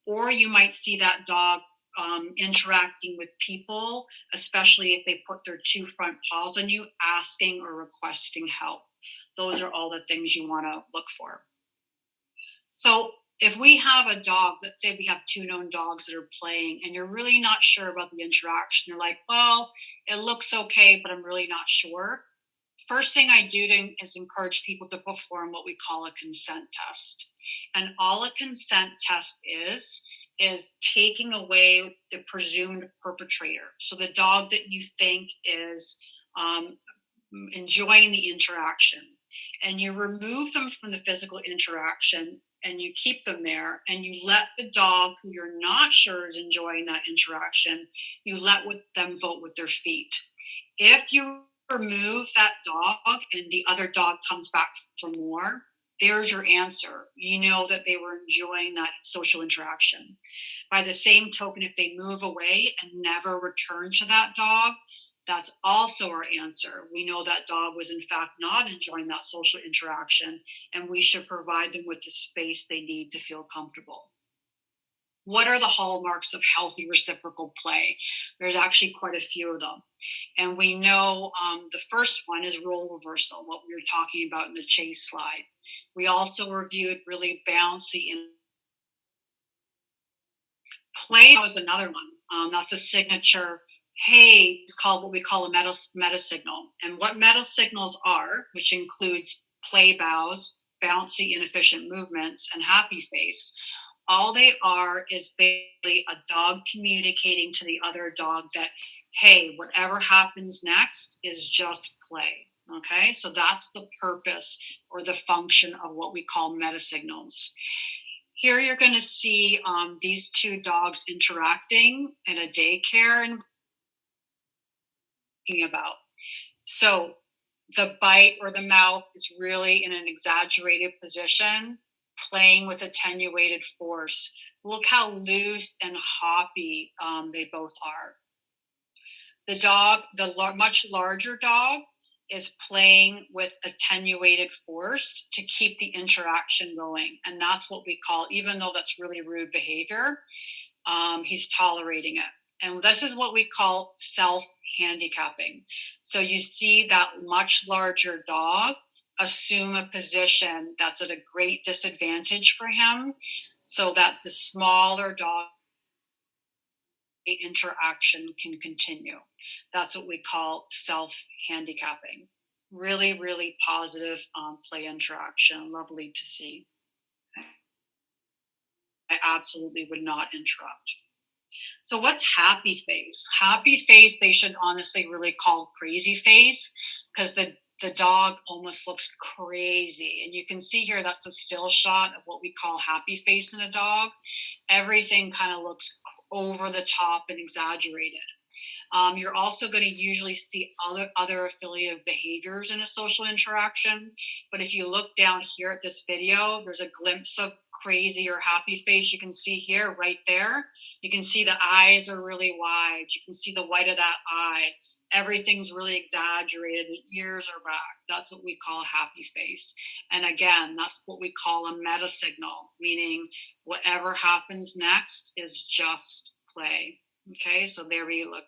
C: Or you might see that dog interacting with people, especially if they put their 2 front paws on you, asking or requesting help. Those are all the things you want to look for. So if we have a dog, let's say we have 2 known dogs that are playing and you're really not sure about the interaction, you're like, well, it looks okay, but I'm really not sure. First thing I do is encourage people to perform what we call a consent test. And all a consent test is taking away the presumed perpetrator. So the dog that you think is enjoying the interaction, and you remove them from the physical interaction and you keep them there, and you let the dog who you're not sure is enjoying that interaction, you let them vote with their feet. If you remove that dog and the other dog comes back for more, there's your answer. You know that they were enjoying that social interaction. By the same token, if they move away and never return to that dog, that's also our answer. We know that dog was in fact not enjoying that social interaction, and we should provide them with the space they need to feel comfortable. What are the hallmarks of healthy reciprocal play? There's actually quite a few of them. And we know the first one is role reversal, what we were talking about in the chase slide. We also reviewed really bouncy and play was another one. That's a signature. Hey, it's called what we call a meta signal. And what meta signals are, which includes play bows, bouncy inefficient movements, and happy face, all they are is basically a dog communicating to the other dog that, hey, whatever happens next is just play. Okay, so that's the purpose or the function of what we call meta signals. Here you're going to see these 2 dogs interacting in a daycare and about. So the bite or the mouth is really in an exaggerated position, playing with attenuated force. Look how loose and hoppy they both are. The dog, much larger dog, is playing with attenuated force to keep the interaction going. And that's what we call, even though that's really rude behavior, he's tolerating it. And this is what we call self-handicapping. So you see that much larger dog assume a position that's at a great disadvantage for him, so that the smaller dog interaction can continue. That's what we call self-handicapping. Really, really positive play interaction. Lovely to see. I absolutely would not interrupt. So what's happy face? Happy face, they should honestly really call crazy face, because the dog almost looks crazy. And you can see here, that's a still shot of what we call happy face in a dog. Everything kind of looks over the top and exaggerated. You're also going to usually see other affiliative behaviors in a social interaction. But if you look down here at this video, there's a glimpse of crazy or happy face. You can see here, right there. You can see the eyes are really wide. You can see the white of that eye. Everything's really exaggerated. The ears are back. That's what we call happy face. And again, that's what we call a meta signal, meaning whatever happens next is just play. Okay, so there we look.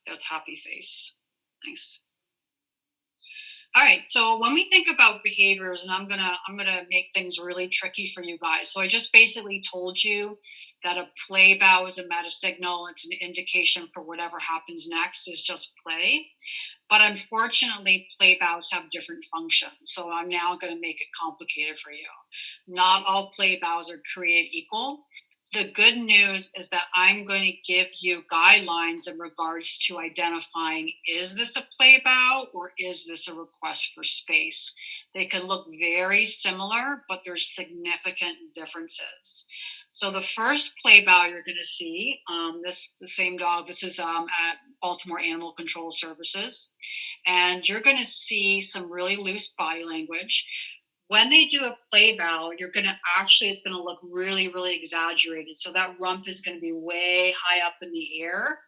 C: That's happy face. Nice. All right, so when we think about behaviors, and I'm gonna make things really tricky for you guys. So I just basically told you that a play bow is a meta signal. It's an indication for whatever happens next is just play. But unfortunately, play bows have different functions. So I'm now going to make it complicated for you. Not all play bows are created equal. The good news is that I'm going to give you guidelines in regards to identifying, is this a play bow or is this a request for space? They can look very similar, but there's significant differences. So the first play bow you're going to see, the same dog, this is at Baltimore Animal Control Services, and you're going to see some really loose body language. When they do a play bow, it's going to look really, really exaggerated. So that rump is going to be way high up in the air,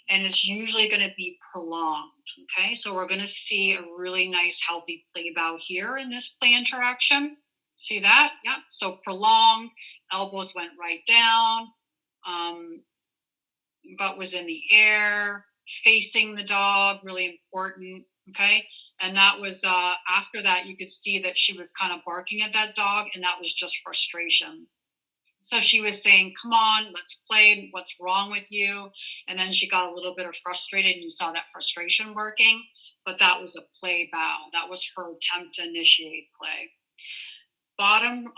C: and it's usually going to be prolonged. Okay, so we're going to see a really nice, healthy play bow here in this play interaction. See that? Yeah. So prolonged, elbows went right down, butt was in the air, facing the dog, really important. Okay. And that was after that, you could see that she was kind of barking at that dog, and that was just frustration. So she was saying, come on, let's play. What's wrong with you? And then she got a little bit frustrated, and you saw that frustration working, but that was a play bow. That was her attempt to initiate play. Bottom,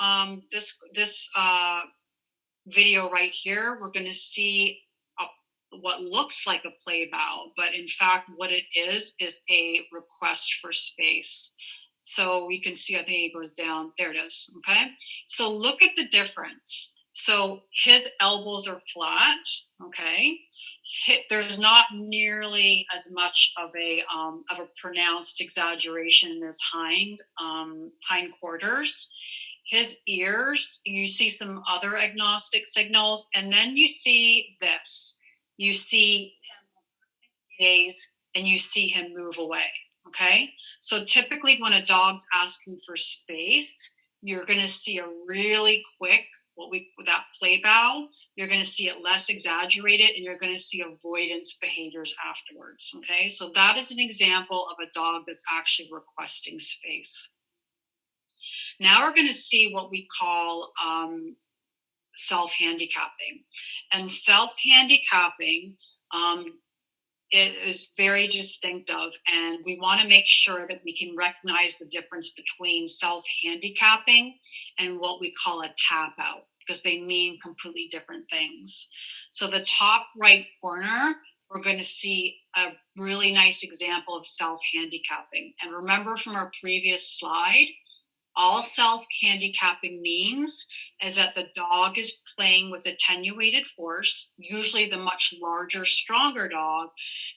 C: this video right here, we're going to see what looks like a play bow, but in fact, what it is a request for space. So we can see, I think it goes down. There it is. Okay. So look at the difference. So his elbows are flat. Okay. There's not nearly as much of a pronounced exaggeration in his hind quarters. His ears, you see some other agnostic signals, and then you see this. You see him gaze, and you see him move away. Okay, so typically when a dog's asking for space, you're going to see a really quick that play bow. You're going to see it less exaggerated, and you're going to see avoidance behaviors afterwards. Okay, so that is an example of a dog that's actually requesting space. Now we're going to see what we call self-handicapping. And self-handicapping, it is very distinctive, and we want to make sure that we can recognize the difference between self-handicapping and what we call a tap out, because they mean completely different things. So the top right corner, we're going to see a really nice example of self-handicapping. And remember from our previous slide, all self-handicapping means is that the dog is playing with attenuated force, usually the much larger, stronger dog,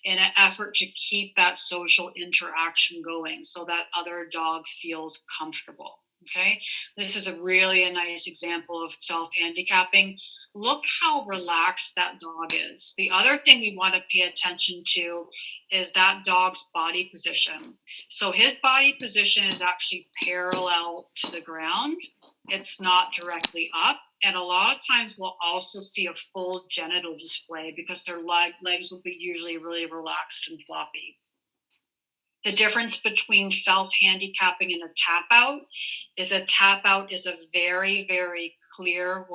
C: in an effort to keep that social interaction going so that other dog feels comfortable. Okay, this is a nice example of self-handicapping. Look how relaxed that dog is. The other thing we want to pay attention to is that dog's body position. So his body position is actually parallel to the ground. It's not directly up. And a lot of times we'll also see a full genital display because their legs will be usually really relaxed and floppy. The difference between self-handicapping and a tap out is a very, very clear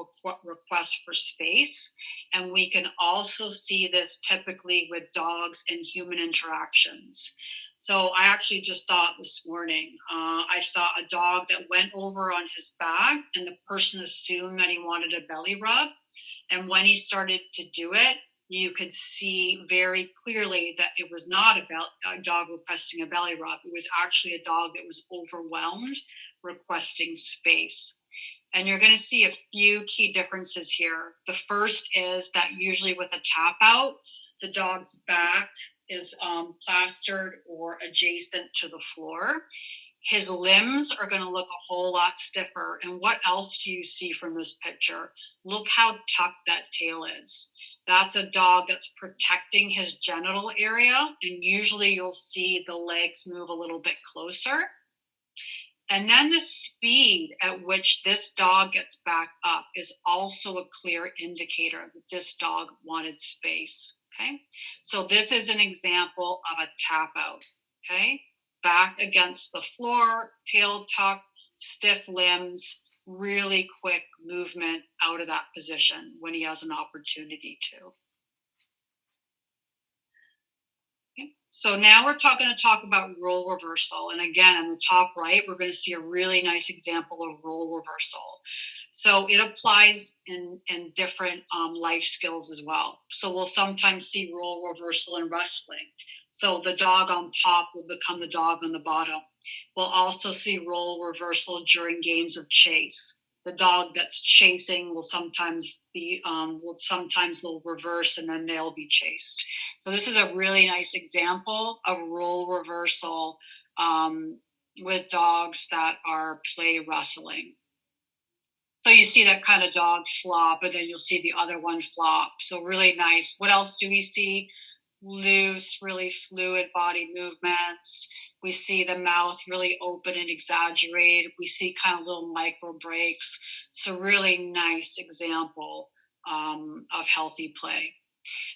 C: request for space. And we can also see this typically with dogs and human interactions. So I actually just saw it this morning. I saw a dog that went over on his back, and the person assumed that he wanted a belly rub. And when he started to do it, you could see very clearly that it was not about a dog requesting a belly rub. It was actually a dog that was overwhelmed, requesting space. And you're going to see a few key differences here. The first is that usually with a tap out, the dog's back is plastered or adjacent to the floor. His limbs are going to look a whole lot stiffer. And what else do you see from this picture? Look how tucked that tail is. That's a dog that's protecting his genital area, and usually you'll see the legs move a little bit closer. And then the speed at which this dog gets back up is also a clear indicator that this dog wanted space. Okay, so this is an example of a tap out. Okay, back against the floor, tail tucked, stiff limbs, really quick movement out of that position when he has an opportunity to. Okay. So now we're going to talk about role reversal. And again, on the top right, we're going to see a really nice example of role reversal. So it applies in different life skills as well. So we'll sometimes see role reversal in wrestling. So the dog on top will become the dog on the bottom. We'll also see role reversal during games of chase. The dog that's chasing will sometimes they'll reverse and then they'll be chased. So this is a really nice example of role reversal with dogs that are play wrestling. So you see that kind of dog flop, and then you'll see the other one flop. So really nice. What else do we see? Loose, really fluid body movements. We see the mouth really open and exaggerated. We see kind of little micro breaks. So really nice example of healthy play.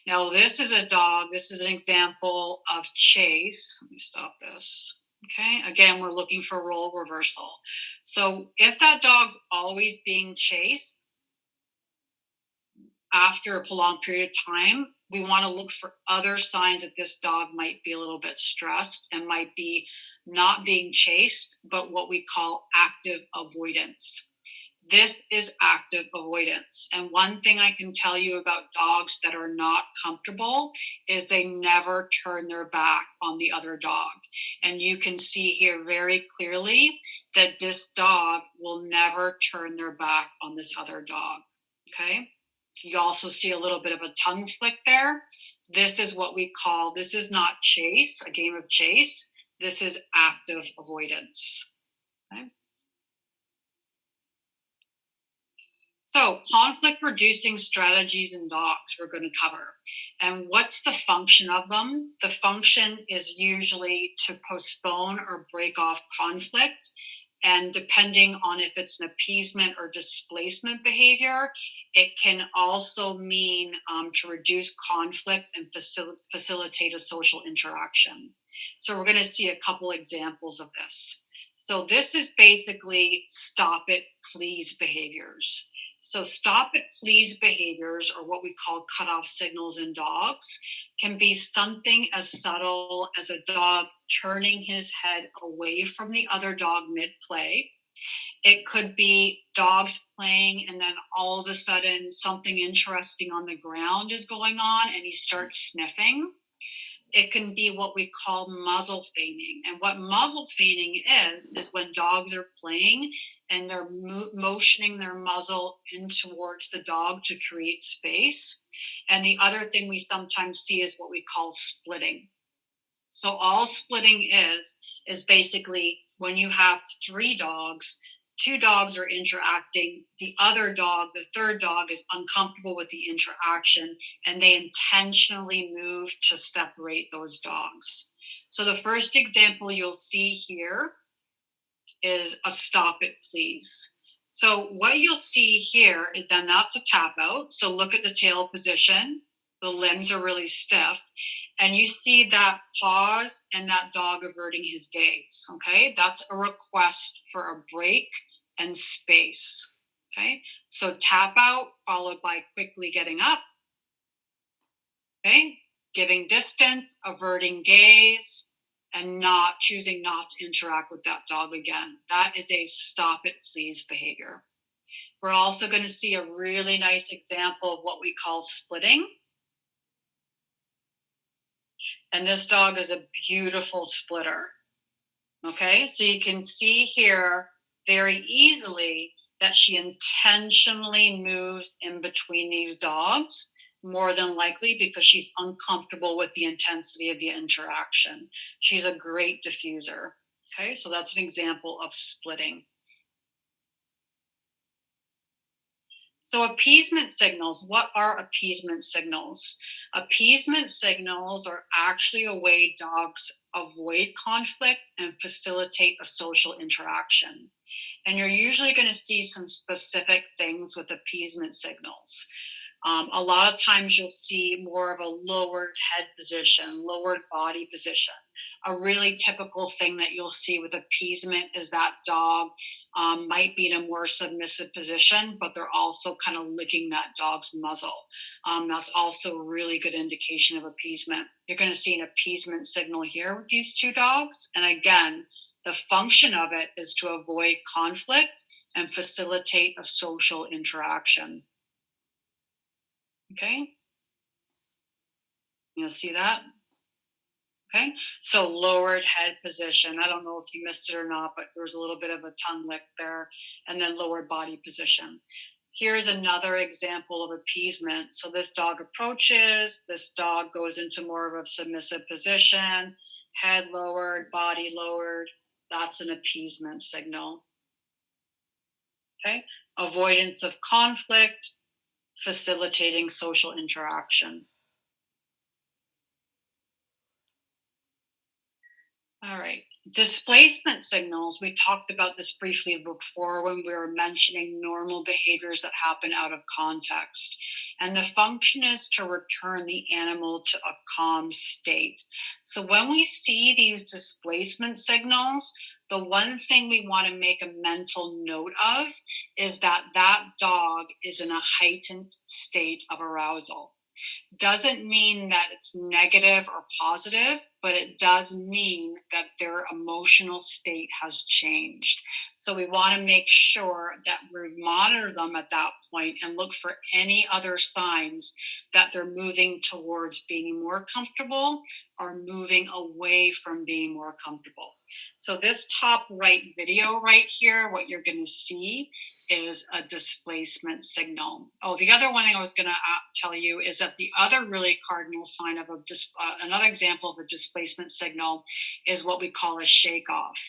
C: Now this is a dog. This is an example of chase. Let me stop this. Okay, again, we're looking for role reversal. So if that dog's always being chased after a prolonged period of time, we want to look for other signs that this dog might be a little bit stressed and might be not being chased, but what we call active avoidance. This is active avoidance. And one thing I can tell you about dogs that are not comfortable is they never turn their back on the other dog. And you can see here very clearly that this dog will never turn their back on this other dog. Okay. You also see a little bit of a tongue flick there. This is what we call, this is not chase, a game of chase. This is active avoidance. Okay. So conflict reducing strategies in dogs we're going to cover. And what's the function of them? The function is usually to postpone or break off conflict. And depending on if it's an appeasement or displacement behavior, it can also mean to reduce conflict and facilitate a social interaction. So we're going to see a couple examples of this. So this is basically stop it, please behaviors. So stop it, please behaviors, or what we call cutoff signals in dogs, can be something as subtle as a dog turning his head away from the other dog mid-play. It could be dogs playing and then all of a sudden something interesting on the ground is going on and he starts sniffing. It can be what we call muzzle feigning. And what muzzle feigning is when dogs are playing and they're motioning their muzzle in towards the dog to create space. And the other thing we sometimes see is what we call splitting. So all splitting is basically when you have 3 dogs, 2 dogs are interacting, the other dog, the third dog, is uncomfortable with the interaction, and they intentionally move to separate those dogs. So the first example you'll see here is a stop it, please. So what you'll see here, then that's a tap out. So look at the tail position. The limbs are really stiff. And you see that pause and that dog averting his gaze, okay? That's a request for a break and space, okay? So tap out followed by quickly getting up, okay? Giving distance, averting gaze, and choosing not to interact with that dog again. That is a stop it, please behavior. We're also going to see a really nice example of what we call splitting. And this dog is a beautiful splitter. Okay, so you can see here very easily that she intentionally moves in between these dogs, more than likely because she's uncomfortable with the intensity of the interaction. She's a great diffuser. Okay, so that's an example of splitting. So appeasement signals, what are appeasement signals? Appeasement signals are actually a way dogs avoid conflict and facilitate a social interaction. And you're usually going to see some specific things with appeasement signals. A lot of times you'll see more of a lowered head position, lowered body position. A really typical thing that you'll see with appeasement is that dog might be in a more submissive position, but they're also kind of licking that dog's muzzle. That's also a really good indication of appeasement. You're going to see an appeasement signal here with these 2 dogs. And again, the function of it is to avoid conflict and facilitate a social interaction. Okay, you'll see that. Okay, so lowered head position. I don't know if you missed it or not, but there's a little bit of a tongue lick there, and then lowered body position. Here's another example of appeasement. So this dog approaches, this dog goes into more of a submissive position, head lowered, body lowered. That's an appeasement signal. Okay, avoidance of conflict, facilitating social interaction. All right. Displacement signals. We talked about this briefly before when we were mentioning normal behaviors that happen out of context. And the function is to return the animal to a calm state. So when we see these displacement signals, the one thing we want to make a mental note of is that that dog is in a heightened state of arousal. Doesn't mean that it's negative or positive, but it does mean that their emotional state has changed. So we want to make sure that we monitor them at that point and look for any other signs that they're moving towards being more comfortable or moving away from being more comfortable. So this top right video right here, what you're going to see is a displacement signal. Oh, the other one thing I was going to tell you is that the other really cardinal sign of another example of a displacement signal is what we call a shake off.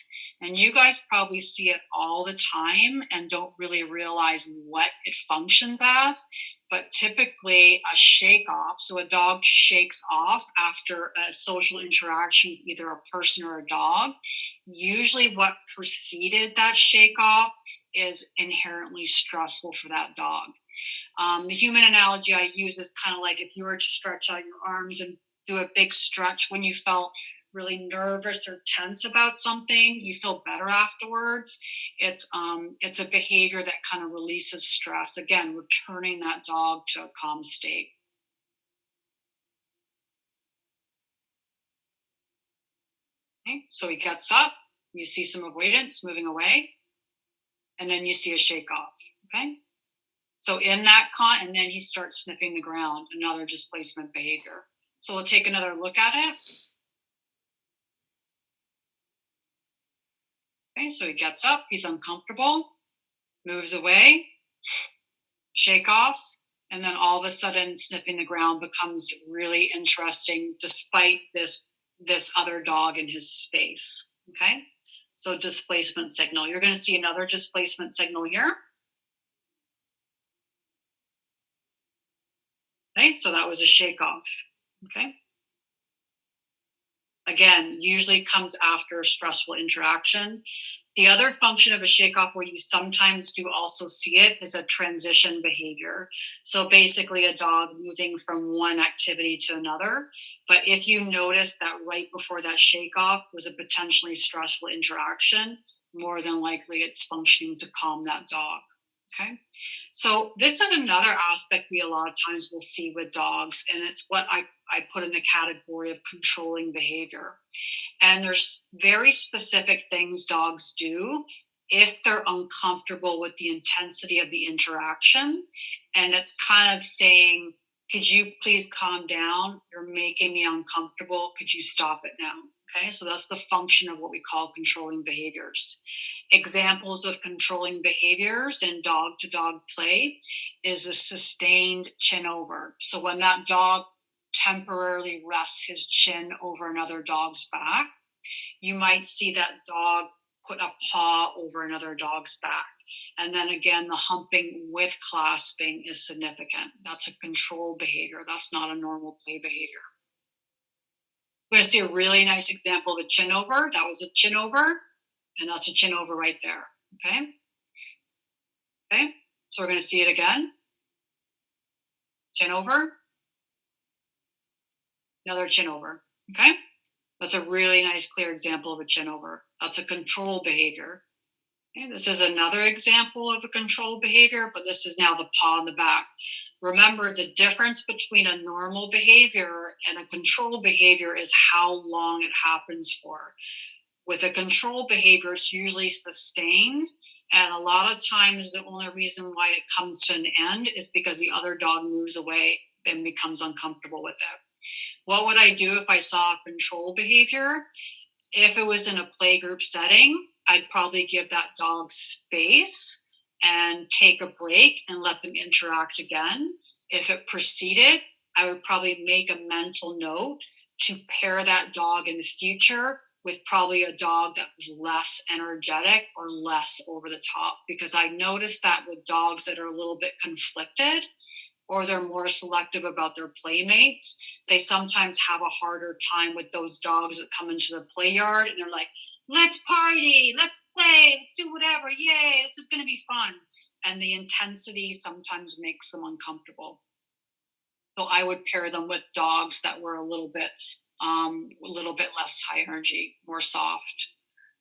C: And you guys probably see it all the time and don't really realize what it functions as. But typically a shake off, so a dog shakes off after a social interaction with either a person or a dog. Usually what preceded that shake off is inherently stressful for that dog. The human analogy I use is kind of like if you were to stretch out your arms and do a big stretch when you felt really nervous or tense about something, you feel better afterwards. It's a behavior that kind of releases stress. Again, returning that dog to a calm state. Okay, so he gets up, you see some avoidance moving away, and then you see a shake off, okay? So in that and then he starts sniffing the ground, another displacement behavior. So we'll take another look at it. Okay, so he gets up, he's uncomfortable, moves away, shake off, and then all of a sudden sniffing the ground becomes really interesting despite this other dog in his space, okay? So displacement signal. You're going to see another displacement signal here. Okay, so that was a shake off, okay? Again, usually comes after a stressful interaction. The other function of a shake off where you sometimes do also see it is a transition behavior. So basically a dog moving from one activity to another. But if you notice that right before that shake off was a potentially stressful interaction, more than likely it's functioning to calm that dog. Okay, so this is another aspect we a lot of times will see with dogs, and it's what I put in the category of controlling behavior. And there's very specific things dogs do if they're uncomfortable with the intensity of the interaction. And it's kind of saying, could you please calm down? You're making me uncomfortable. Could you stop it now? Okay, so that's the function of what we call controlling behaviors. Examples of controlling behaviors in dog-to-dog play is a sustained chin over. So when that dog temporarily rests his chin over another dog's back, you might see that dog put a paw over another dog's back. And then again, the humping with clasping is significant. That's a control behavior. That's not a normal play behavior. We're going to see a really nice example of a chin over. That was a chin over. And that's a chin over right there, okay? Okay, so we're going to see it again. Chin over. Another chin over, okay? That's a really nice, clear example of a chin over. That's a control behavior. Okay, this is another example of a control behavior, but this is now the paw on the back. Remember, the difference between a normal behavior and a control behavior is how long it happens for. With a control behavior, it's usually sustained. And a lot of times the only reason why it comes to an end is because the other dog moves away and becomes uncomfortable with it. What would I do if I saw control behavior? If it was in a play group setting, I'd probably give that dog space and take a break and let them interact again. If it proceeded, I would probably make a mental note to pair that dog in the future with probably a dog that was less energetic or less over the top, because I noticed that with dogs that are a little bit conflicted or they're more selective about their playmates, they sometimes have a harder time with those dogs that come into the play yard and they're like, let's party, let's play, let's do whatever, yay, this is going to be fun. And the intensity sometimes makes them uncomfortable. So I would pair them with dogs that were a little bit less high energy, more soft.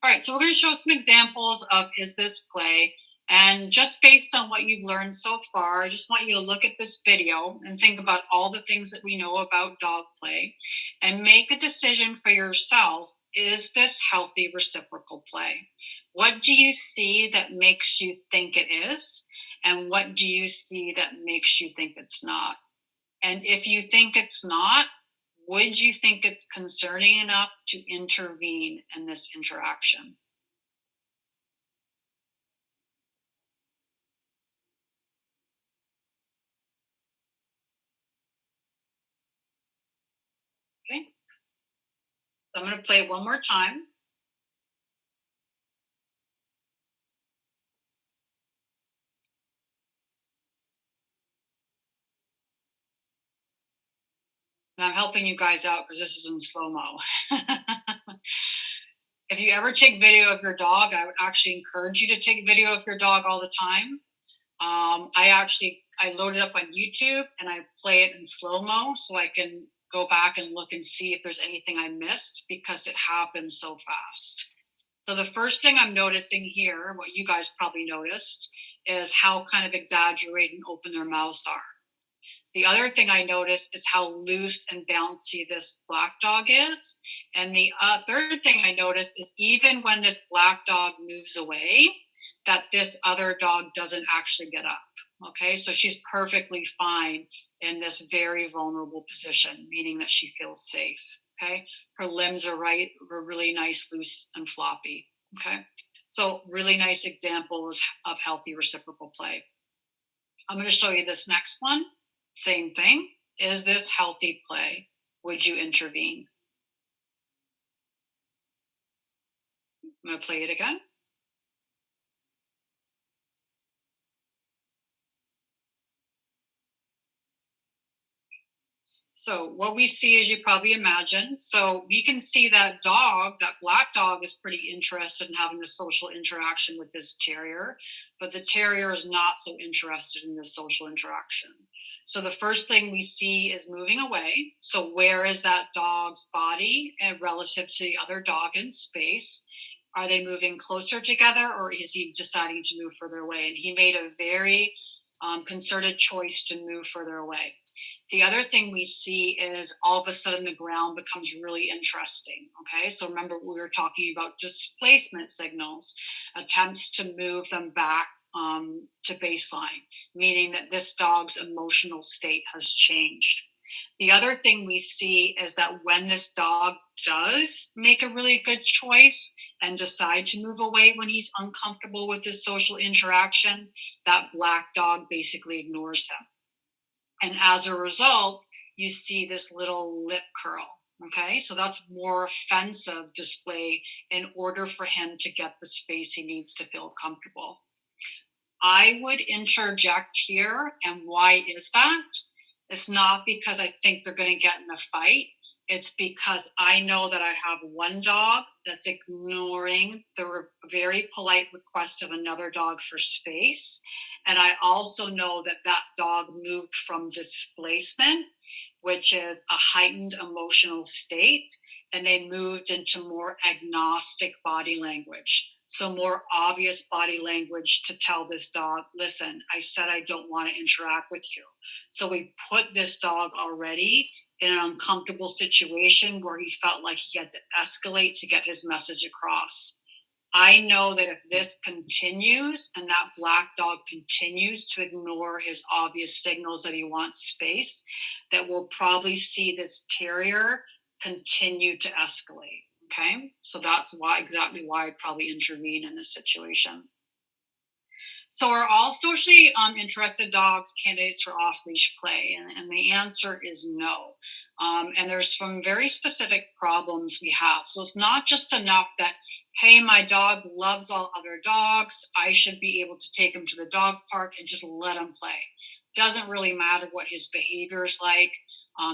C: All right, so we're going to show some examples of Is This Play? And just based on what you've learned so far, I just want you to look at this video and think about all the things that we know about dog play and make a decision for yourself. Is this healthy reciprocal play? What do you see that makes you think it is? And what do you see that makes you think it's not? And if you think it's not, would you think it's concerning enough to intervene in this interaction? Okay. So I'm going to play it one more time. And I'm helping you guys out because this is in slow-mo. If you ever take video of your dog, I would actually encourage you to take video of your dog all the time. I load it up on YouTube and I play it in slow-mo so I can go back and look and see if there's anything I missed, because it happens so fast. So the first thing I'm noticing here, what you guys probably noticed, is how kind of exaggerated and open their mouths are. The other thing I noticed is how loose and bouncy this black dog is. And the third thing I noticed is even when this black dog moves away, that this other dog doesn't actually get up. Okay, so she's perfectly fine in this very vulnerable position, meaning that she feels safe. Okay, her limbs are really nice, loose and floppy. Okay, so really nice examples of healthy reciprocal play. I'm going to show you this next one. Same thing. Is this healthy play? Would you intervene? I'm going to play it again. So what we see, as you probably imagine, so we can see that dog, that black dog, is pretty interested in having a social interaction with this terrier, but the terrier is not so interested in this social interaction. So the first thing we see is moving away. So where is that dog's body relative to the other dog in space? Are they moving closer together, or is he deciding to move further away? And he made a very concerted choice to move further away. The other thing we see is all of a sudden the ground becomes really interesting. Okay, so remember we were talking about displacement signals, attempts to move them back to baseline, meaning that this dog's emotional state has changed. The other thing we see is that when this dog does make a really good choice and decide to move away when he's uncomfortable with his social interaction, that black dog basically ignores him. And as a result, you see this little lip curl. Okay, so that's more offensive display in order for him to get the space he needs to feel comfortable. I would interject here, and why is that? It's not because I think they're going to get in a fight. It's because I know that I have one dog that's ignoring the very polite request of another dog for space. And I also know that that dog moved from displacement, which is a heightened emotional state, and they moved into more agnostic body language. So more obvious body language to tell this dog, listen, I said I don't want to interact with you. So we put this dog already in an uncomfortable situation where he felt like he had to escalate to get his message across. I know that if this continues and that black dog continues to ignore his obvious signals that he wants space, that we'll probably see this terrier continue to escalate. Okay, so that's exactly why I'd probably intervene in this situation. So are all socially interested dogs candidates for off-leash play? And the answer is no. And there's some very specific problems we have. So it's not just enough that, hey, my dog loves all other dogs, I should be able to take him to the dog park and just let him play. Doesn't really matter what his behavior is like.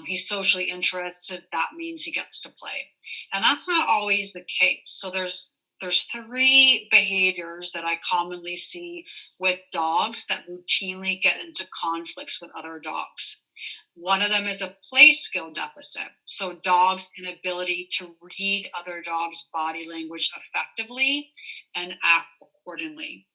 C: He's socially interested, that means he gets to play. And that's not always the case. So there's 3 behaviors that I commonly see with dogs that routinely get into conflicts with other dogs. One of them is a play skill deficit. So dogs' inability to read other dogs' body language effectively and act accordingly.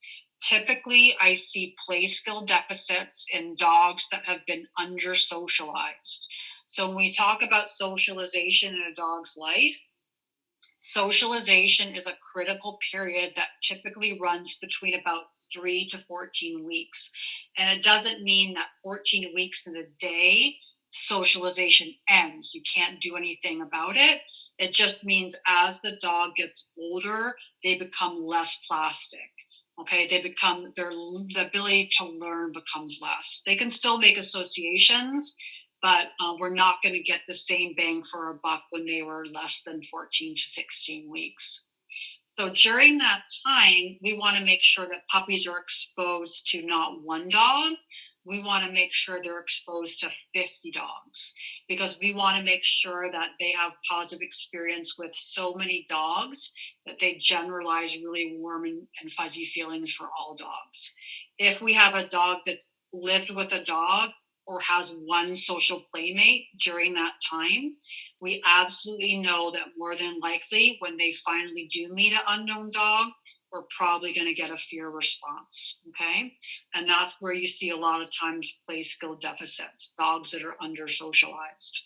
C: Typically, I see play skill deficits in dogs that have been under socialized. So when we talk about socialization in a dog's life, socialization is a critical period that typically runs between about 3 to 14 weeks. And it doesn't mean that 14 weeks in a day, socialization ends. You can't do anything about it. It just means as the dog gets older, they become less plastic. Okay, the ability to learn becomes less. They can still make associations, but we're not going to get the same bang for our buck when they were less than 14 to 16 weeks. So during that time, we want to make sure that puppies are exposed to not one dog. We want to make sure they're exposed to 50 dogs, because we want to make sure that they have positive experience with so many dogs that they generalize really warm and fuzzy feelings for all dogs. If we have a dog that's lived with a dog or has one social playmate during that time, we absolutely know that more than likely when they finally do meet an unknown dog, we're probably going to get a fear response, okay? And that's where you see a lot of times play skill deficits, dogs that are under socialized.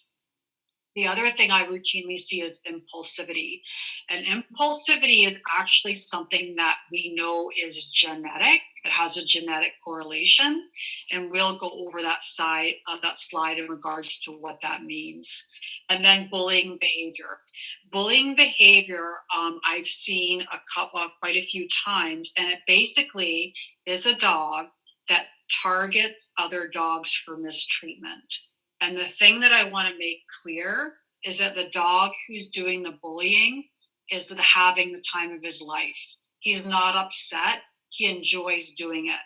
C: The other thing I routinely see is impulsivity. And impulsivity is actually something that we know is genetic. It has a genetic correlation. And we'll go over that slide in regards to what that means. And then bullying behavior. Bullying behavior, I've seen quite a few times. And it basically is a dog that targets other dogs for mistreatment. And the thing that I want to make clear is that the dog who's doing the bullying is having the time of his life. He's not upset. He enjoys doing it.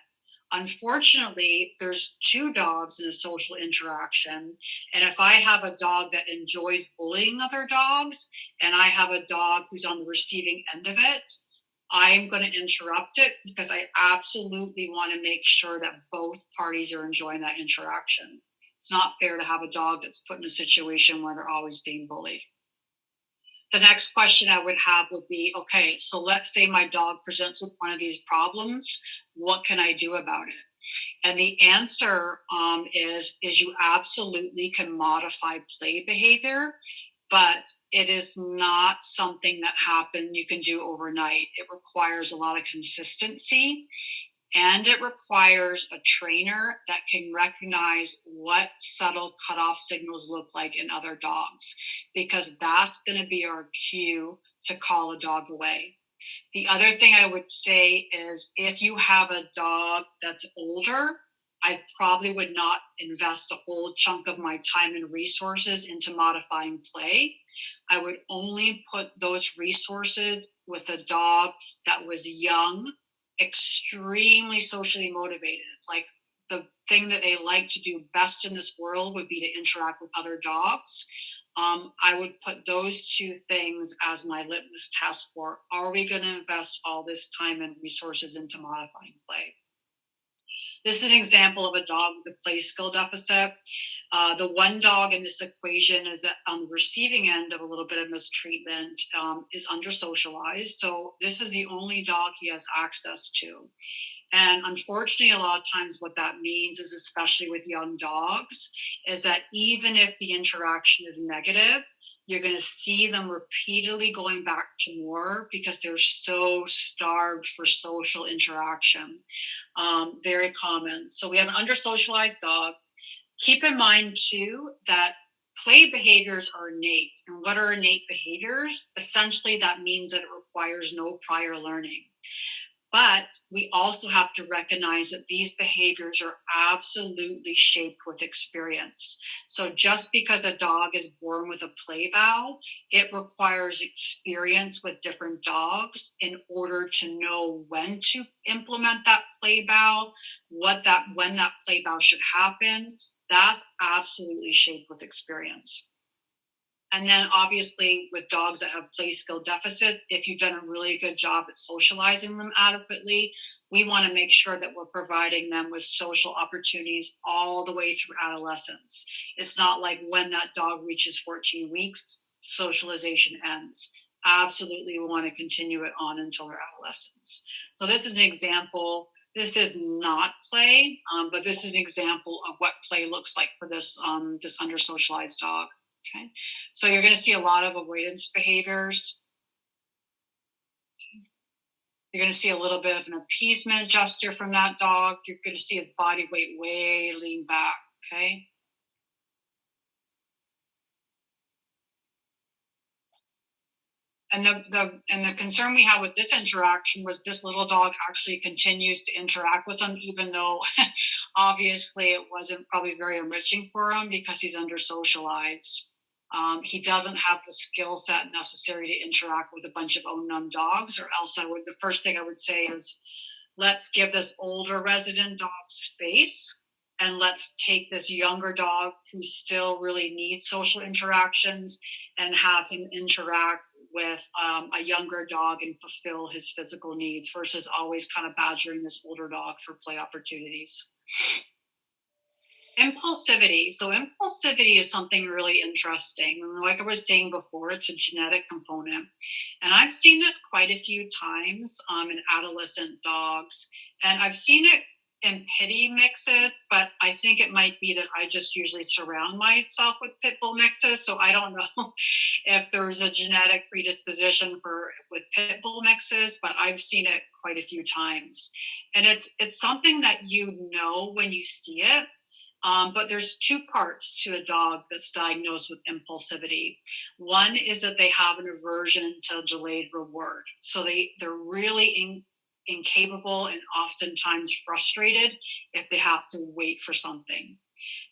C: Unfortunately, there's 2 dogs in a social interaction. And if I have a dog that enjoys bullying other dogs, and I have a dog who's on the receiving end of it, I'm going to interrupt it because I absolutely want to make sure that both parties are enjoying that interaction. It's not fair to have a dog that's put in a situation where they're always being bullied. The next question I would have would be, okay, so let's say my dog presents with one of these problems. What can I do about it? And the answer is you absolutely can modify play behavior, but it is not something that you can do overnight. It requires a lot of consistency. And it requires a trainer that can recognize what subtle cutoff signals look like in other dogs, because that's going to be our cue to call a dog away. The other thing I would say is if you have a dog that's older, I probably would not invest a whole chunk of my time and resources into modifying play. I would only put those resources with a dog that was young, extremely socially motivated. Like the thing that they like to do best in this world would be to interact with other dogs. I would put those 2 things as my litmus test for, are we going to invest all this time and resources into modifying play? This is an example of a dog with a play skill deficit. The one dog in this equation is on the receiving end of a little bit of mistreatment, is under socialized. So this is the only dog he has access to. And unfortunately, a lot of times what that means is, especially with young dogs, is that even if the interaction is negative, You're going to see them repeatedly going back to more because they're so starved for social interaction. Very common. So we have an under-socialized dog. Keep in mind too that play behaviors are innate. And what are innate behaviors? Essentially, that means that it requires no prior learning. But we also have to recognize that these behaviors are absolutely shaped with experience. So just because a dog is born with a play bow, it requires experience with different dogs in order to know when to implement that play bow, when that play bow should happen. That's absolutely shaped with experience. And then obviously with dogs that have play skill deficits, if you've done a really good job at socializing them adequately, we want to make sure that we're providing them with social opportunities all the way through adolescence. It's not like when that dog reaches 14 weeks, socialization ends. Absolutely, we want to continue it on until their adolescence. So this is an example. This is not play, but this is an example of what play looks like for this under-socialized dog. Okay, so you're going to see a lot of avoidance behaviors. You're going to see a little bit of an appeasement gesture from that dog. You're going to see its body weight way lean back, okay? And the concern we had with this interaction was this little dog actually continues to interact with him, even though obviously it wasn't probably very enriching for him because he's under socialized. He doesn't have the skill set necessary to interact with a bunch of unknown dogs, or else the first thing I would say is, let's give this older resident dog space, and let's take this younger dog who still really needs social interactions and have him interact with a younger dog and fulfill his physical needs versus always kind of badgering this older dog for play opportunities. Impulsivity. So impulsivity is something really interesting. And like I was saying before, it's a genetic component. And I've seen this quite a few times in adolescent dogs. And I've seen it in pity mixes, but I think it might be that I just usually surround myself with pit bull mixes. So I don't know if there's a genetic predisposition with pit bull mixes, but I've seen it quite a few times. And it's something that you know when you see it. But there's two parts to a dog that's diagnosed with impulsivity. One is that they have an aversion to delayed reward. So they're really incapable and oftentimes frustrated if they have to wait for something.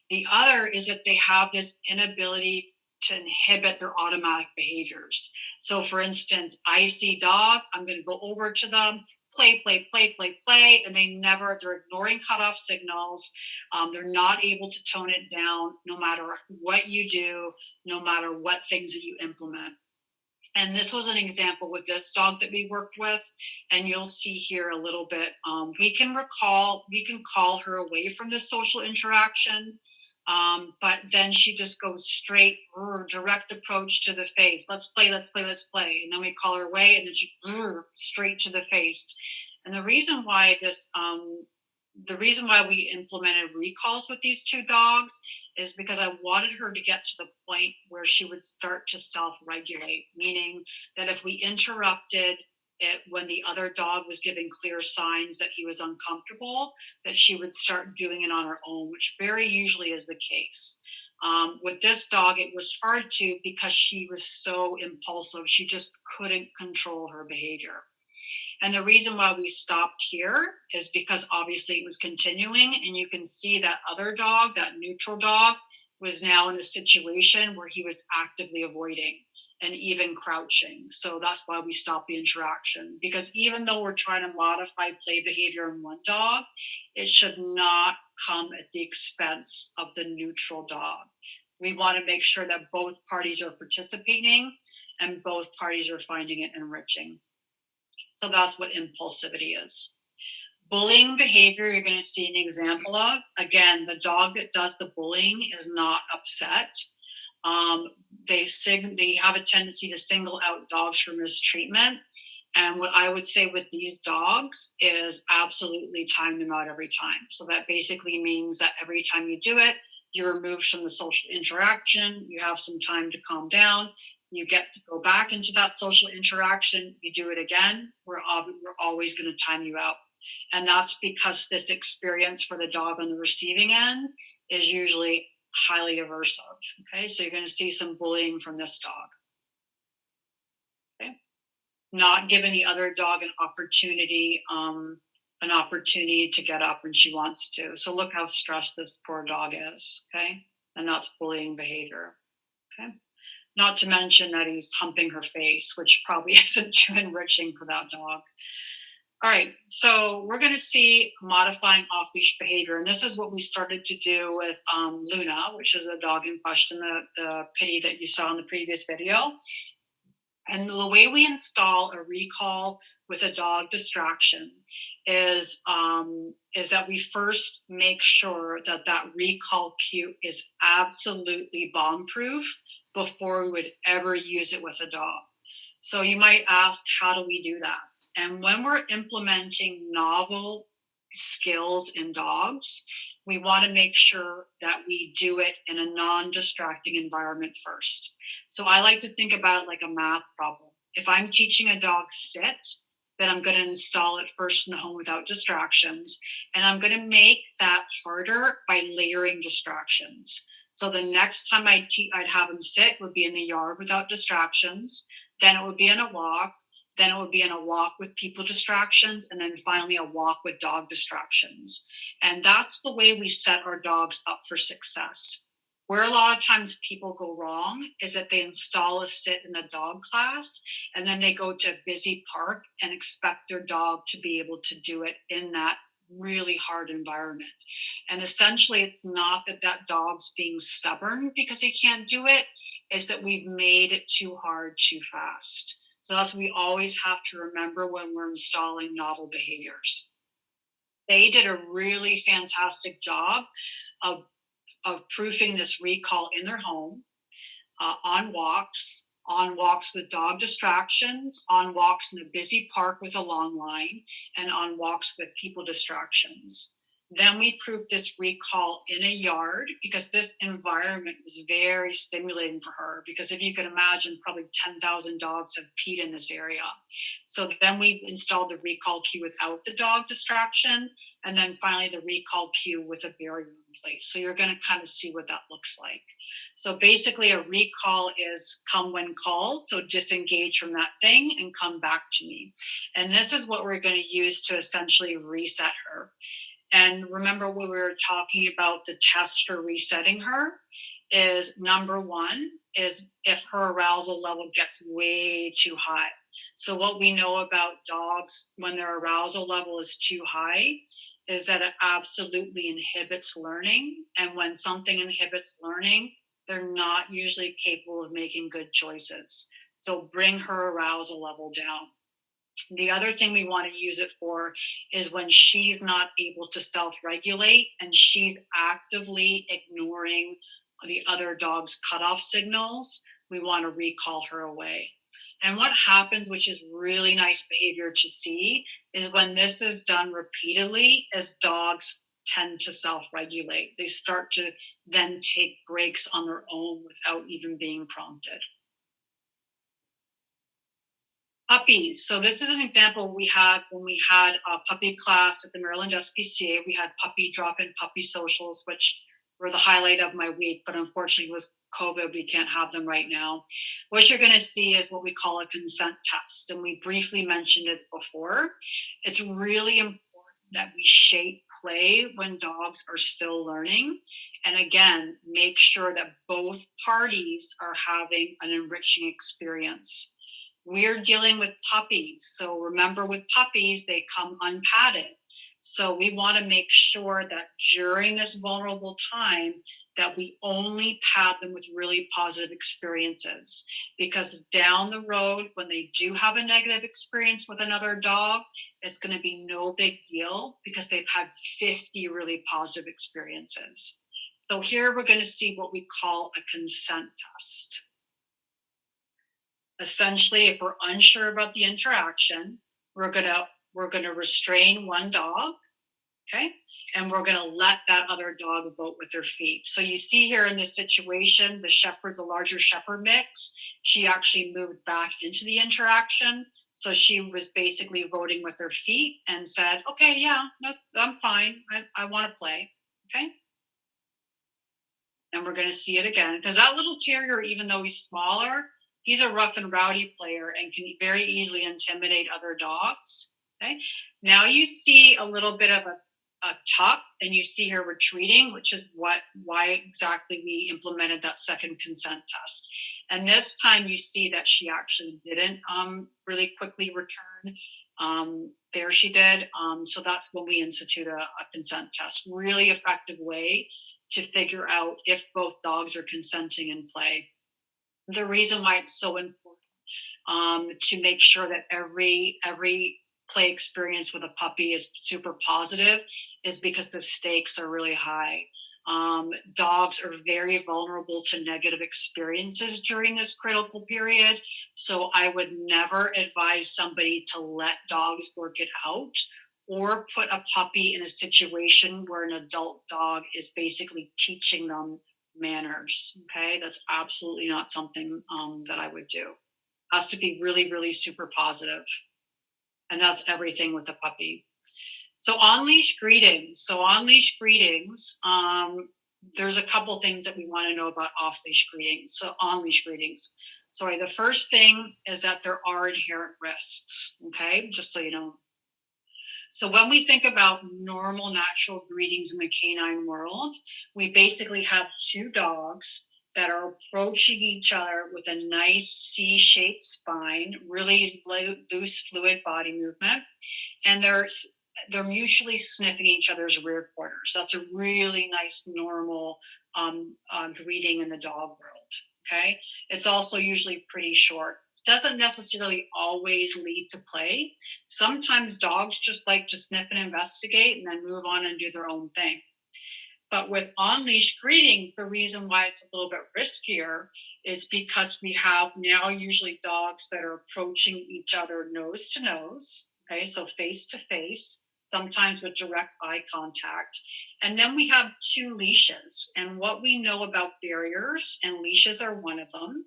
C: The other is that they have this inability to inhibit their automatic behaviors. So for instance, I see dog, I'm going to go over to them, play, and they're ignoring cutoff signals. They're not able to tone it down no matter what you do, no matter what things that you implement. And this was an example with this dog that we worked with. And you'll see here a little bit, we can call her away from the social interaction. But then she just goes straight, direct approach to the face. Let's play. And then we call her away and then she straight to the face. And the reason why we implemented recalls with these two dogs is because I wanted her to get to the point where she would start to self-regulate, meaning that if we interrupted it when the other dog was giving clear signs that he was uncomfortable, that she would start doing it on her own, which very usually is the case. With this dog, it was hard to because she was so impulsive. She just couldn't control her behavior. And the reason why we stopped here is because obviously it was continuing, and you can see that other dog, that neutral dog, was now in a situation where he was actively avoiding and even crouching. So that's why we stopped the interaction, because even though we're trying to modify play behavior in one dog, it should not come at the expense of the neutral dog. We want to make sure that both parties are participating and both parties are finding it enriching. So that's what impulsivity is. Bullying behavior, you're going to see an example of. Again, the dog that does the bullying is not upset. They have a tendency to single out dogs for mistreatment. And what I would say with these dogs is absolutely time them out every time. So that basically means that every time you do it, you're removed from the social interaction, you have some time to calm down, you get to go back into that social interaction, you do it again, we're always going to time you out. And that's because this experience for the dog on the receiving end is usually highly aversive. Okay, so you're going to see some bullying from this dog. Okay, not giving the other dog an opportunity to get up when she wants to. So look how stressed this poor dog is. Okay, and that's bullying behavior. Okay, not to mention that he's humping her face, which probably isn't too enriching for that dog. All right, so we're going to see modifying off-leash behavior, and this is what we started to do with Luna, which is the dog in question, the pitty that you saw in the previous video. And the way we install a recall with a dog distraction is that we first make sure that that recall cue is absolutely bomb-proof before we would ever use it with a dog. So you might ask, how do we do that? And when we're implementing novel skills in dogs, we want to make sure that we do it in a non-distracting environment first. So I like to think about it like a math problem. If I'm teaching a dog sit, then I'm going to install it first in the home without distractions. And I'm going to make that harder by layering distractions. So the next time I'd have him sit would be in the yard without distractions. Then it would be in a walk. Then it would be in a walk with people distractions, and then finally a walk with dog distractions. And that's the way we set our dogs up for success. Where a lot of times people go wrong is that they install a sit in a dog class, and then they go to a busy park and expect their dog to be able to do it in that really hard environment. And essentially, it's not that that dog's being stubborn because he can't do it, it's that we've made it too hard too fast. So that's what we always have to remember when we're installing novel behaviors. They did a really fantastic job of proofing this recall in their home, on walks with dog distractions, on walks in a busy park with a long line, and on walks with people distractions. Then we proof this recall in a yard because this environment was very stimulating for her, because if you can imagine, probably 10,000 dogs have peed in this area. So then we installed the recall cue without the dog distraction, and then finally the recall cue with a barrier in place. So you're going to kind of see what that looks like. So basically a recall is come when called, so disengage from that thing and come back to me. And this is what we're going to use to essentially reset her. And remember when we were talking about the test for resetting her is number one is if her arousal level gets way too high. So what we know about dogs when their arousal level is too high is that it absolutely inhibits learning. And when something inhibits learning, they're not usually capable of making good choices. So bring her arousal level down. The other thing we want to use it for is when she's not able to self-regulate and she's actively ignoring the other dog's cutoff signals, we want to recall her away. And what happens, which is really nice behavior to see, is when this is done repeatedly, as dogs tend to self-regulate, they start to then take breaks on their own without even being prompted. Puppies. So this is an example we had when we had a puppy class at the Maryland SPCA. We had puppy drop-in puppy socials, which were the highlight of my week, but unfortunately with COVID, we can't have them right now. What you're going to see is what we call a consent test, and we briefly mentioned it before. It's really important that we shape play when dogs are still learning. And again, make sure that both parties are having an enriching experience. We're dealing with puppies. So remember with puppies, they come unpadded. So we want to make sure that during this vulnerable time that we only pad them with really positive experiences. Because down the road, when they do have a negative experience with another dog, it's going to be no big deal because they've had 50 really positive experiences. So here we're going to see what we call a consent test. Essentially, if we're unsure about the interaction, we're gonna restrain one dog, Okay. And we're going to let that other dog vote with her feet. So you see here in this situation, the shepherd, the larger shepherd mix, she actually moved back into the interaction. So she was basically voting with her feet and said, okay, yeah, I'm fine. I want to play. Okay. And we're going to see it again because that little terrier, even though he's smaller, he's a rough and rowdy player and can very easily intimidate other dogs. Okay. Now you see a little bit of a tuck and you see her retreating, which is why exactly we implemented that second consent test. And this time you see that she actually didn't really quickly return. There she did. So that's when we institute a consent test. Really effective way to figure out if both dogs are consenting in play. The reason why it's so important to make sure that every play experience with a puppy is super positive is because the stakes are really high. Dogs are very vulnerable to negative experiences during this critical period. So I would never advise somebody to let dogs work it out or put a puppy in a situation where an adult dog is basically teaching them manners. Okay, that's absolutely not something that I would do. Has to be really, really super positive. And that's everything with a puppy. So on-leash greetings. There's a couple things that we want to know about off-leash greetings. So on-leash greetings. Sorry, the first thing is that there are inherent risks, okay? Just so you know. So when we think about normal natural greetings in the canine world, we basically have two dogs that are approaching each other with a nice C-shaped spine, really loose fluid body movement, and they're mutually sniffing each other's rear quarters. That's a really nice normal greeting in the dog world. Okay, it's also usually pretty short. Doesn't necessarily always lead to play. Sometimes dogs just like to sniff and investigate and then move on and do their own thing. But with on-leash greetings, the reason why it's a little bit riskier is because we have now usually dogs that are approaching each other nose to nose, okay, so face to face, sometimes with direct eye contact. And then we have two leashes. And what we know about barriers, and leashes are one of them,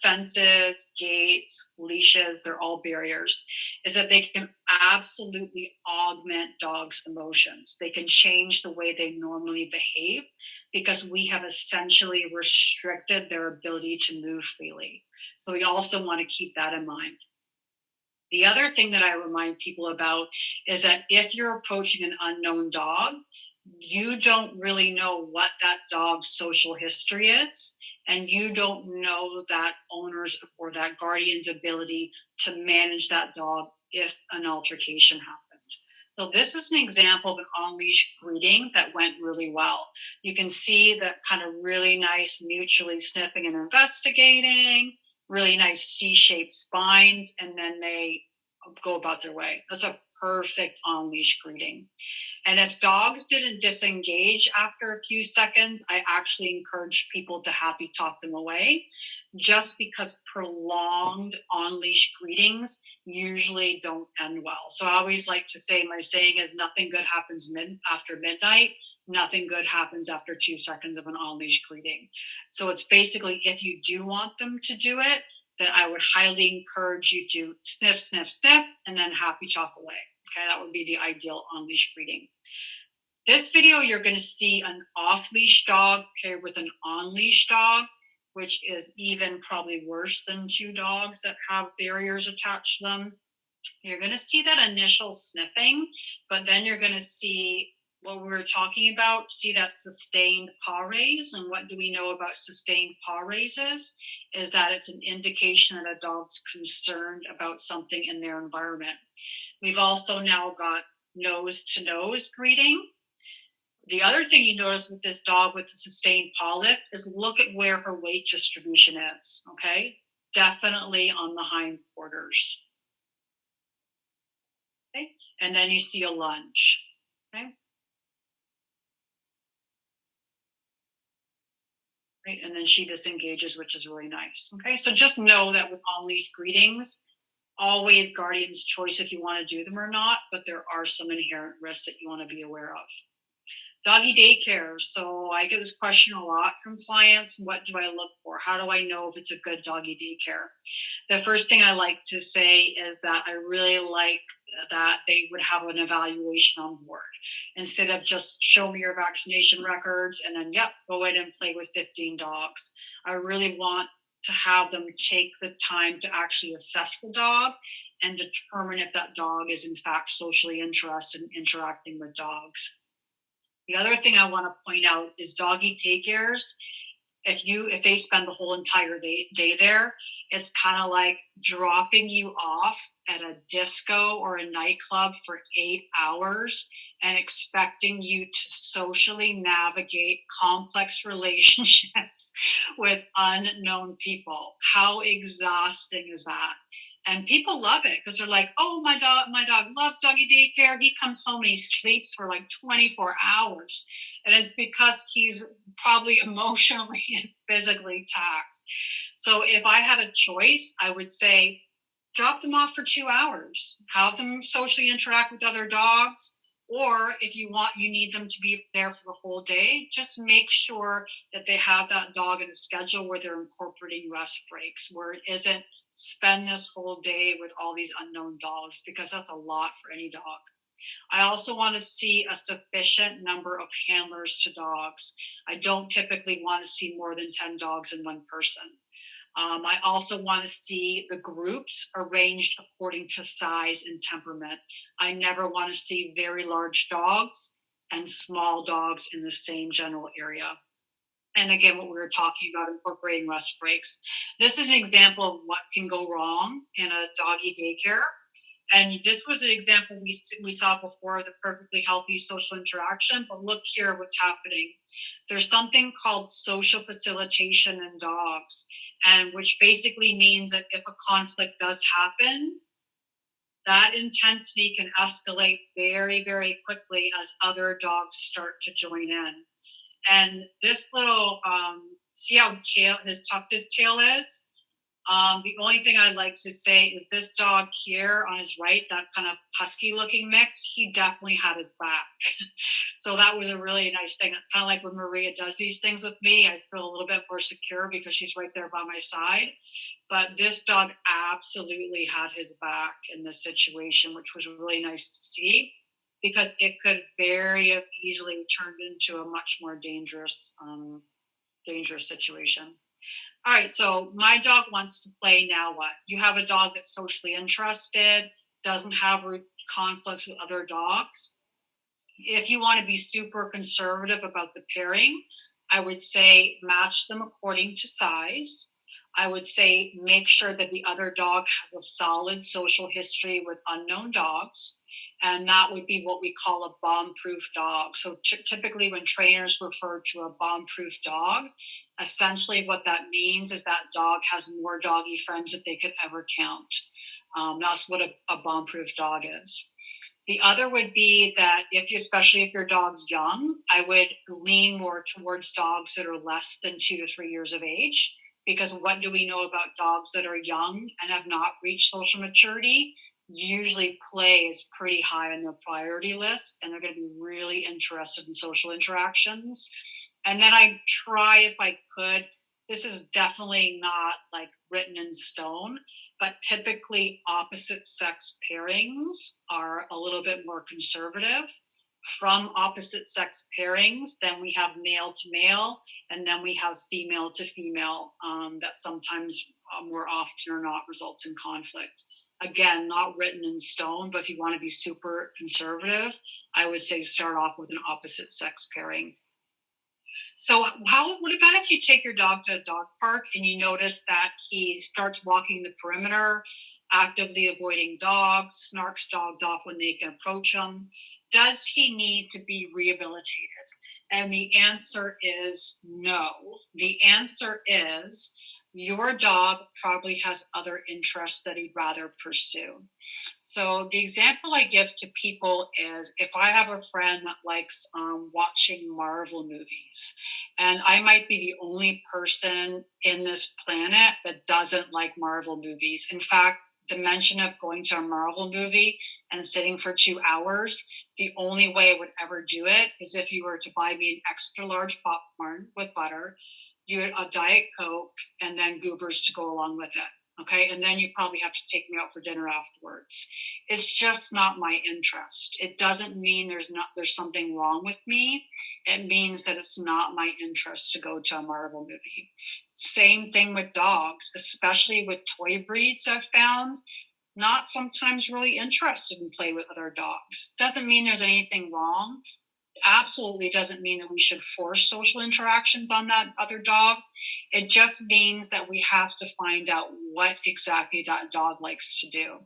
C: fences, gates, leashes, they're all barriers, is that they can absolutely augment dogs' emotions. They can change the way they normally behave because we have essentially restricted their ability to move freely. So we also want to keep that in mind. The other thing that I remind people about is that if you're approaching an unknown dog, you don't really know what that dog's social history is. And you don't know that owner's or that guardian's ability to manage that dog if an altercation happened. So this is an example of an on-leash greeting that went really well. You can see that kind of really nice mutually sniffing and investigating, really nice C-shaped spines, and then they go about their way. That's a perfect on-leash greeting. And if dogs didn't disengage after a few seconds, I actually encourage people to happy talk them away, just because prolonged on-leash greetings usually don't end well. So I always like to say, my saying is nothing good happens after midnight. Nothing good happens after 2 seconds of an on-leash greeting. So it's basically, if you do want them to do it, then I would highly encourage you to sniff, sniff, sniff, and then happy talk away. Okay, that would be the ideal on-leash greeting. This video, you're going to see an off-leash dog paired with an on-leash dog, which is even probably worse than two dogs that have barriers attached to them. You're going to see that initial sniffing, but then you're going to see what we were talking about, see that sustained paw raise. And what do we know about sustained paw raises? Is that it's an indication that a dog's concerned about something in their environment. We've also now got nose to nose greeting. The other thing you notice with this dog with the sustained paw lift is look at where her weight distribution is, okay? Definitely on the hindquarters. Okay, and then you see a lunge, okay? Right, and then she disengages, which is really nice, okay? So just know that with on-leash greetings, always guardian's choice if you want to do them or not, but there are some inherent risks that you want to be aware of. Doggy daycare. So I get this question a lot from clients. What do I look for? How do I know if it's a good doggy daycare? The first thing I like to say is that I really like that they would have an evaluation on board instead of just show me your vaccination records and then, yep, go in and play with 15 dogs. I really want to have them take the time to actually assess the dog and determine if that dog is in fact socially interested in interacting with dogs. The other thing I want to point out is doggy daycares. If they spend the whole entire day there, it's kind of like dropping you off at a disco or a nightclub for 8 hours and expecting you to socially navigate complex relationships with unknown people. How exhausting is that? And people love it because they're like, oh, my dog loves doggy daycare. He comes home and he sleeps for like 24 hours. And it's because he's probably emotionally and physically taxed. So if I had a choice, I would say drop them off for 2 hours, have them socially interact with other dogs. Or if you need them to be there for the whole day, just make sure that they have that dog in a schedule where they're incorporating rest breaks, where it isn't spend this whole day with all these unknown dogs, because that's a lot for any dog. I also want to see a sufficient number of handlers to dogs. I don't typically want to see more than 10 dogs in one person. I also want to see the groups arranged according to size and temperament. I never want to see very large dogs and small dogs in the same general area. And again, what we were talking about, incorporating rest breaks. This is an example of what can go wrong in a doggy daycare. And this was an example we saw before, the perfectly healthy social interaction, but look here what's happening. There's something called social facilitation in dogs, and which basically means that if a conflict does happen, that intensity can escalate very, very quickly as other dogs start to join in. And this little, see how tucked his tail is? The only thing I'd like to say is this dog here on his right, that kind of husky looking mix, he definitely had his back. So that was a really nice thing. It's kind of like when Maria does these things with me, I feel a little bit more secure because she's right there by my side. But this dog absolutely had his back in this situation, which was really nice to see, because it could very easily turn into a much more dangerous situation. All right, so my dog wants to play, now what? You have a dog that's socially interested, doesn't have conflicts with other dogs. If you want to be super conservative about the pairing, I would say match them according to size. I would say make sure that the other dog has a solid social history with unknown dogs. And that would be what we call a bomb-proof dog. So typically when trainers refer to a bomb-proof dog, essentially what that means is that dog has more doggy friends than they could ever count. That's what a bomb-proof dog is. The other would be that especially if your dog's young, I would lean more towards dogs that are less than 2 to 3 years of age, because what do we know about dogs that are young and have not reached social maturity? Usually play is pretty high on their priority list, and they're going to be really interested in social interactions. And then I try, if I could, this is definitely not like written in stone, but typically opposite sex pairings are a little bit more conservative. From opposite sex pairings, then we have male to male, and then we have female to female, that sometimes more often or not results in conflict. Again, not written in stone, but if you want to be super conservative, I would say start off with an opposite sex pairing. So what about if you take your dog to a dog park and you notice that he starts walking the perimeter, actively avoiding dogs, snarks dogs off when they can approach him? Does he need to be rehabilitated? And the answer is no. The answer is your dog probably has other interests that he'd rather pursue. So the example I give to people is if I have a friend that likes watching Marvel movies, and I might be the only person in this planet that doesn't like Marvel movies. In fact, the mention of going to a Marvel movie and sitting for 2 hours, the only way I would ever do it is if you were to buy me an extra large popcorn with butter, you had a Diet Coke, and then goobers to go along with it. Okay. And then you probably have to take me out for dinner afterwards. It's just not my interest. It doesn't mean there's something wrong with me. It means that it's not my interest to go to a Marvel movie. Same thing with dogs, especially with toy breeds. I've found not sometimes really interested in play with other dogs. Doesn't mean there's anything wrong. Absolutely doesn't mean that we should force social interactions on that other dog. It just means that we have to find out what exactly that dog likes to do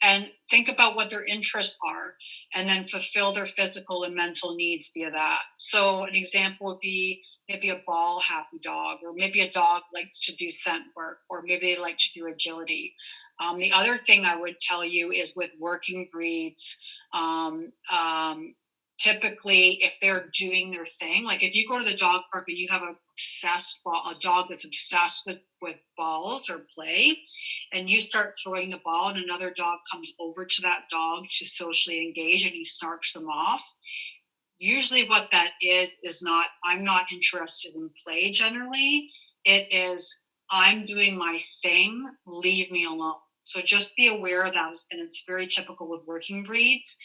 C: and think about what their interests are, and then fulfill their physical and mental needs via that. So an example would be maybe a ball happy dog, or maybe a dog likes to do scent work, or maybe they like to do agility. The other thing I would tell you is with working breeds, typically if they're doing their thing, like if you go to the dog park and you have a dog that's obsessed with balls or play, and you start throwing the ball and another dog comes over to that dog to socially engage and he snarks them off, usually what that is not, I'm not interested in play generally. It is, I'm doing my thing, leave me alone. So just be aware of that, and it's very typical with working breeds,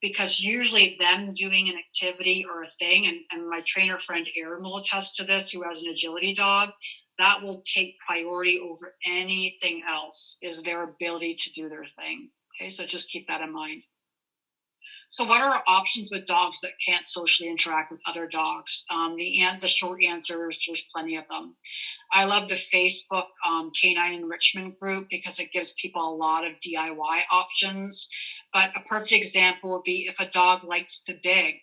C: because usually them doing an activity or a thing, and my trainer friend Aaron will attest to this, who has an agility dog, that will take priority over anything else, is their ability to do their thing. Okay, so just keep that in mind. So what are our options with dogs that can't socially interact with other dogs? The short answer is there's plenty of them. I love the Facebook Canine enrichment group because it gives people a lot of DIY options. But a perfect example would be if a dog likes to dig,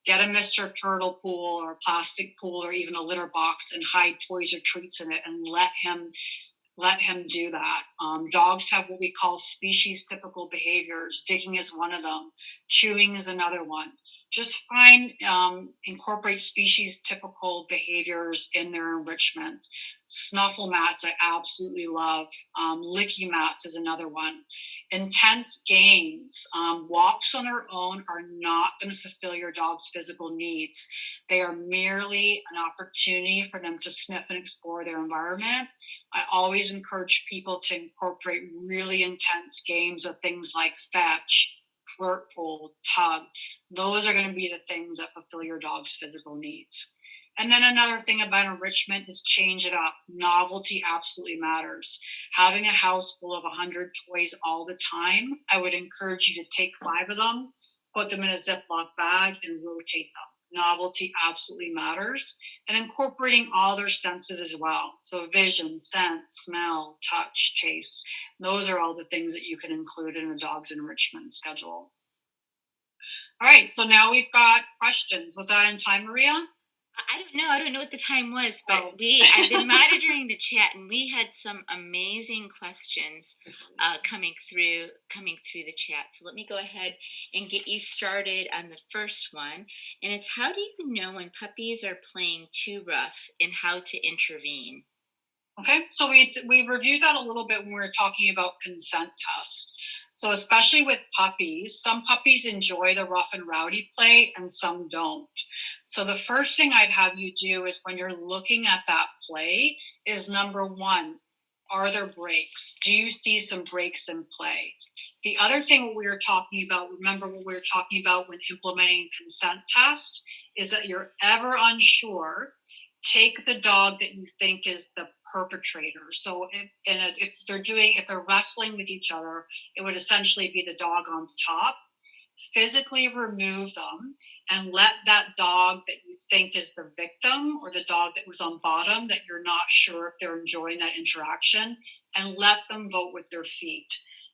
C: get a Mr. Turtle pool or a plastic pool or even a litter box and hide toys or treats in it and let him do that. Dogs have what we call species typical behaviors. Digging is one of them. Chewing is another one. Just incorporate species typical behaviors in their enrichment. Snuffle mats I absolutely love. Licky mats is another one. Intense games. Walks on their own are not going to fulfill your dog's physical needs. They are merely an opportunity for them to sniff and explore their environment. I always encourage people to incorporate really intense games of things like fetch, flirt pull, tug. Those are going to be the things that fulfill your dog's physical needs. And then another thing about enrichment is change it up. Novelty absolutely matters. Having a house full of 100 toys all the time, I would encourage you to take 5 of them, put them in a Ziploc bag, and rotate them. Novelty absolutely matters, and incorporating all their senses as well. So vision, scent, smell, touch, taste. Those are all the things that you can include in a dog's enrichment schedule. All right, so now we've got questions. Was that in time, Maria?
E: I don't know what the time was, but I've been monitoring the chat, and we had some amazing questions coming through the chat. So let me go ahead and get you started on the first one. And it's, how do you know when puppies are playing too rough and how to intervene?
C: Okay, so we reviewed that a little bit when we were talking about consent tests. So especially with puppies, some puppies enjoy the rough and rowdy play and some don't. So the first thing I'd have you do is, when you're looking at that play, is number one, are there breaks? Do you see some breaks in play? The other thing what we were talking about, remember what we were talking about when implementing consent test, is that you're ever unsure, take the dog that you think is the perpetrator. So if they're wrestling with each other, it would essentially be the dog on top. Physically remove them and let that dog that you think is the victim, or the dog that was on bottom that you're not sure if they're enjoying that interaction, and let them vote with their feet.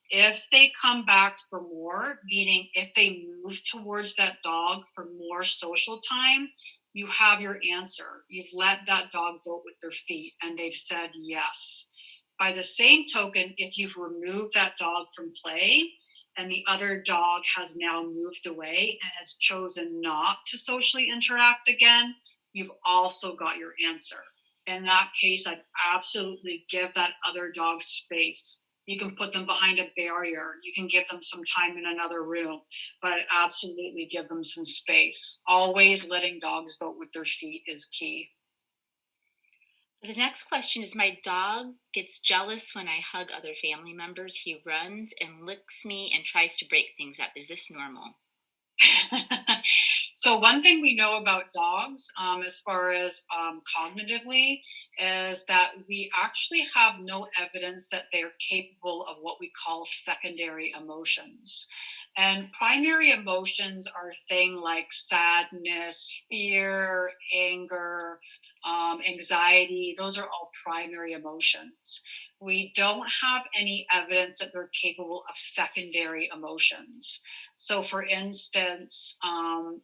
C: If they come back for more, meaning if they move towards that dog for more social time, you have your answer. You've let that dog vote with their feet and they've said yes. By the same token, if you've removed that dog from play and the other dog has now moved away and has chosen not to socially interact again, you've also got your answer. In that case, I'd absolutely give that other dog space, You can put them behind a barrier. You can give them some time in another room, but absolutely give them some space. Always letting dogs vote with their feet is key.
E: The next question is, my dog gets jealous when I hug other family members. He runs and licks me and tries to break things up. Is this normal?
C: So one thing we know about dogs, as far as cognitively, is that we actually have no evidence that they're capable of what we call secondary emotions. And primary emotions are things like sadness, fear, anger, anxiety. Those are all primary emotions. We don't have any evidence that they're capable of secondary emotions. So, for instance,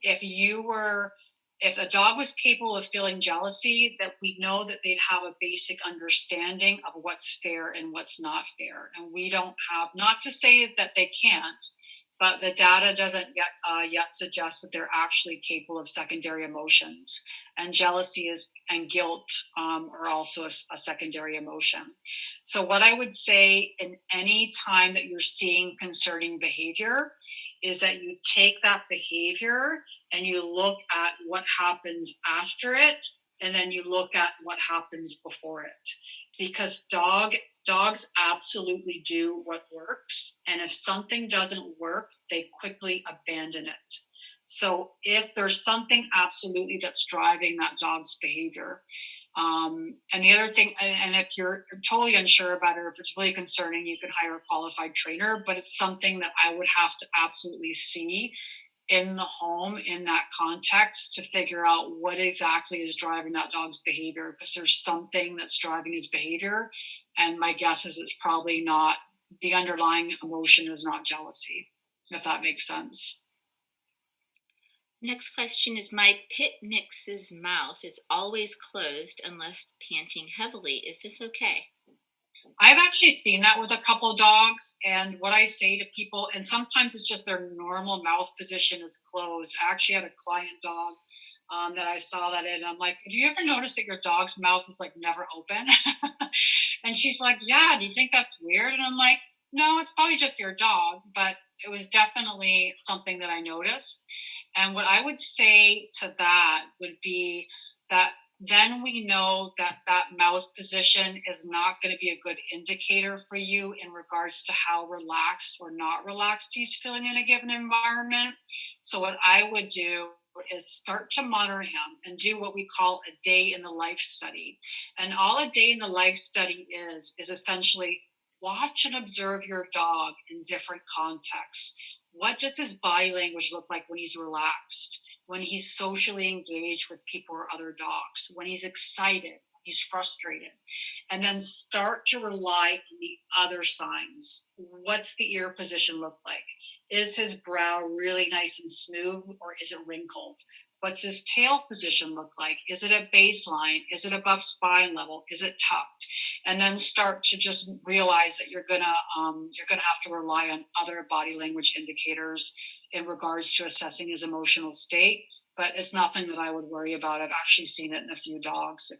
C: if a dog was capable of feeling jealousy, that we know that they'd have a basic understanding of what's fair and what's not fair. And we don't have, not to say that they can't, but the data doesn't yet suggest that they're actually capable of secondary emotions. And jealousy and guilt are also a secondary emotion. So what I would say in any time that you're seeing concerning behavior is that you take that behavior and you look at what happens after it, and then you look at what happens before it. Because dogs absolutely do what works, and if something doesn't work, they quickly abandon it. So if there's something absolutely that's driving that dog's behavior, and the other thing, and if you're totally unsure about it, or if it's really concerning, you can hire a qualified trainer, but it's something that I would have to absolutely see in the home in that context to figure out what exactly is driving that dog's behavior, because there's something that's driving his behavior. And my guess is it's probably not, the underlying emotion is not jealousy, if that makes sense.
E: Next question is, my pit mix's mouth is always closed unless panting heavily. Is this okay?
C: I've actually seen that with a couple of dogs, and what I say to people, and sometimes it's just their normal mouth position is closed. I actually had a client dog that I saw that in. And I'm like, have you ever noticed that your dog's mouth is like never open? And she's like, yeah, do you think that's weird? And I'm like, no, it's probably just your dog, but it was definitely something that I noticed. And what I would say to that would be that then we know that that mouth position is not going to be a good indicator for you in regards to how relaxed or not relaxed he's feeling in a given environment. So what I would do is start to monitor him and do what we call a day in the life study. And all a day in the life study is essentially watch and observe your dog in different contexts. What does his body language look like when he's relaxed? When he's socially engaged with people or other dogs, when he's excited, he's frustrated, and then start to rely on the other signs. What's the ear position look like? Is his brow really nice and smooth, or is it wrinkled? What's his tail position look like? Is it at baseline? Is it above spine level? Is it tucked? And then start to just realize that you're gonna have to rely on other body language indicators in regards to assessing his emotional state. But it's nothing that I would worry about. I've actually seen it in a few dogs.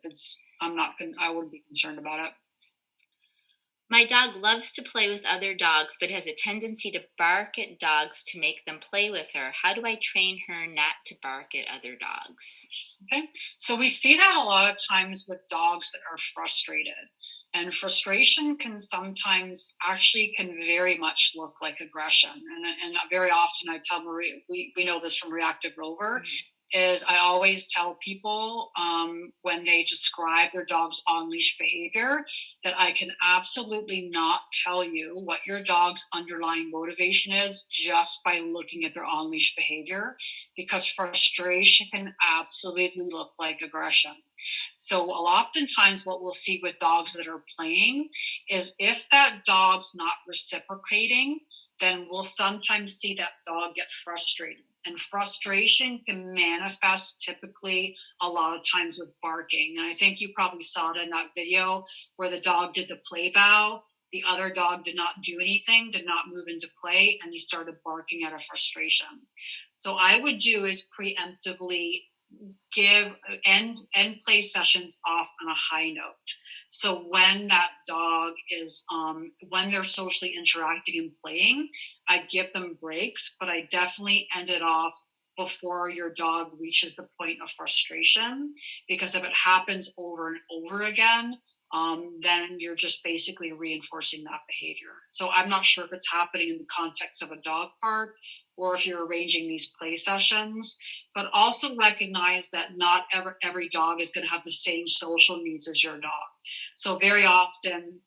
C: I wouldn't be concerned about it.
E: My dog loves to play with other dogs, but has a tendency to bark at dogs to make them play with her. How do I train her not to bark at other dogs?
C: Okay, so we see that a lot of times with dogs that are frustrated. And frustration can sometimes can very much look like aggression. And very often I tell Marie, we know this from Reactive Rover, is I always tell people when they describe their dog's on-leash behavior that I can absolutely not tell you what your dog's underlying motivation is just by looking at their on-leash behavior, because frustration can absolutely look like aggression. So oftentimes what we'll see with dogs that are playing is if that dog's not reciprocating, then we'll sometimes see that dog get frustrated. And frustration can manifest typically a lot of times with barking. And I think you probably saw it in that video where the dog did the play bow. The other dog did not do anything, did not move into play, and he started barking out of frustration. So I would do is preemptively end play sessions off on a high note. So when that dog is, when they're socially interacting and playing, I give them breaks, but I definitely end it off before your dog reaches the point of frustration. Because if it happens over and over again, then you're just basically reinforcing that behavior. So I'm not sure if it's happening in the context of a dog park or if you're arranging these play sessions, but also recognize that not every dog is going to have the same social needs as your dog. So very often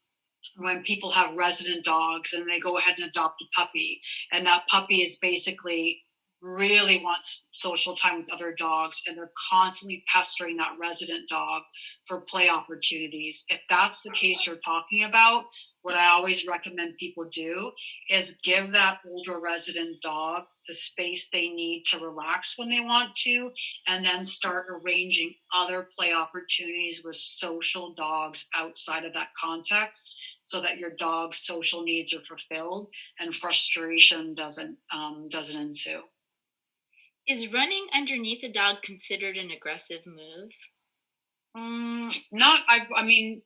C: when people have resident dogs and they go ahead and adopt a puppy, and that puppy is basically really wants social time with other dogs, and they're constantly pestering that resident dog for play opportunities. If that's the case you're talking about, what I always recommend people do is give that older resident dog the space they need to relax when they want to, and then start arranging other play opportunities with social dogs outside of that context, so that your dog's social needs are fulfilled and frustration doesn't ensue.
E: Is running underneath a dog considered an aggressive move?
C: Not. I mean,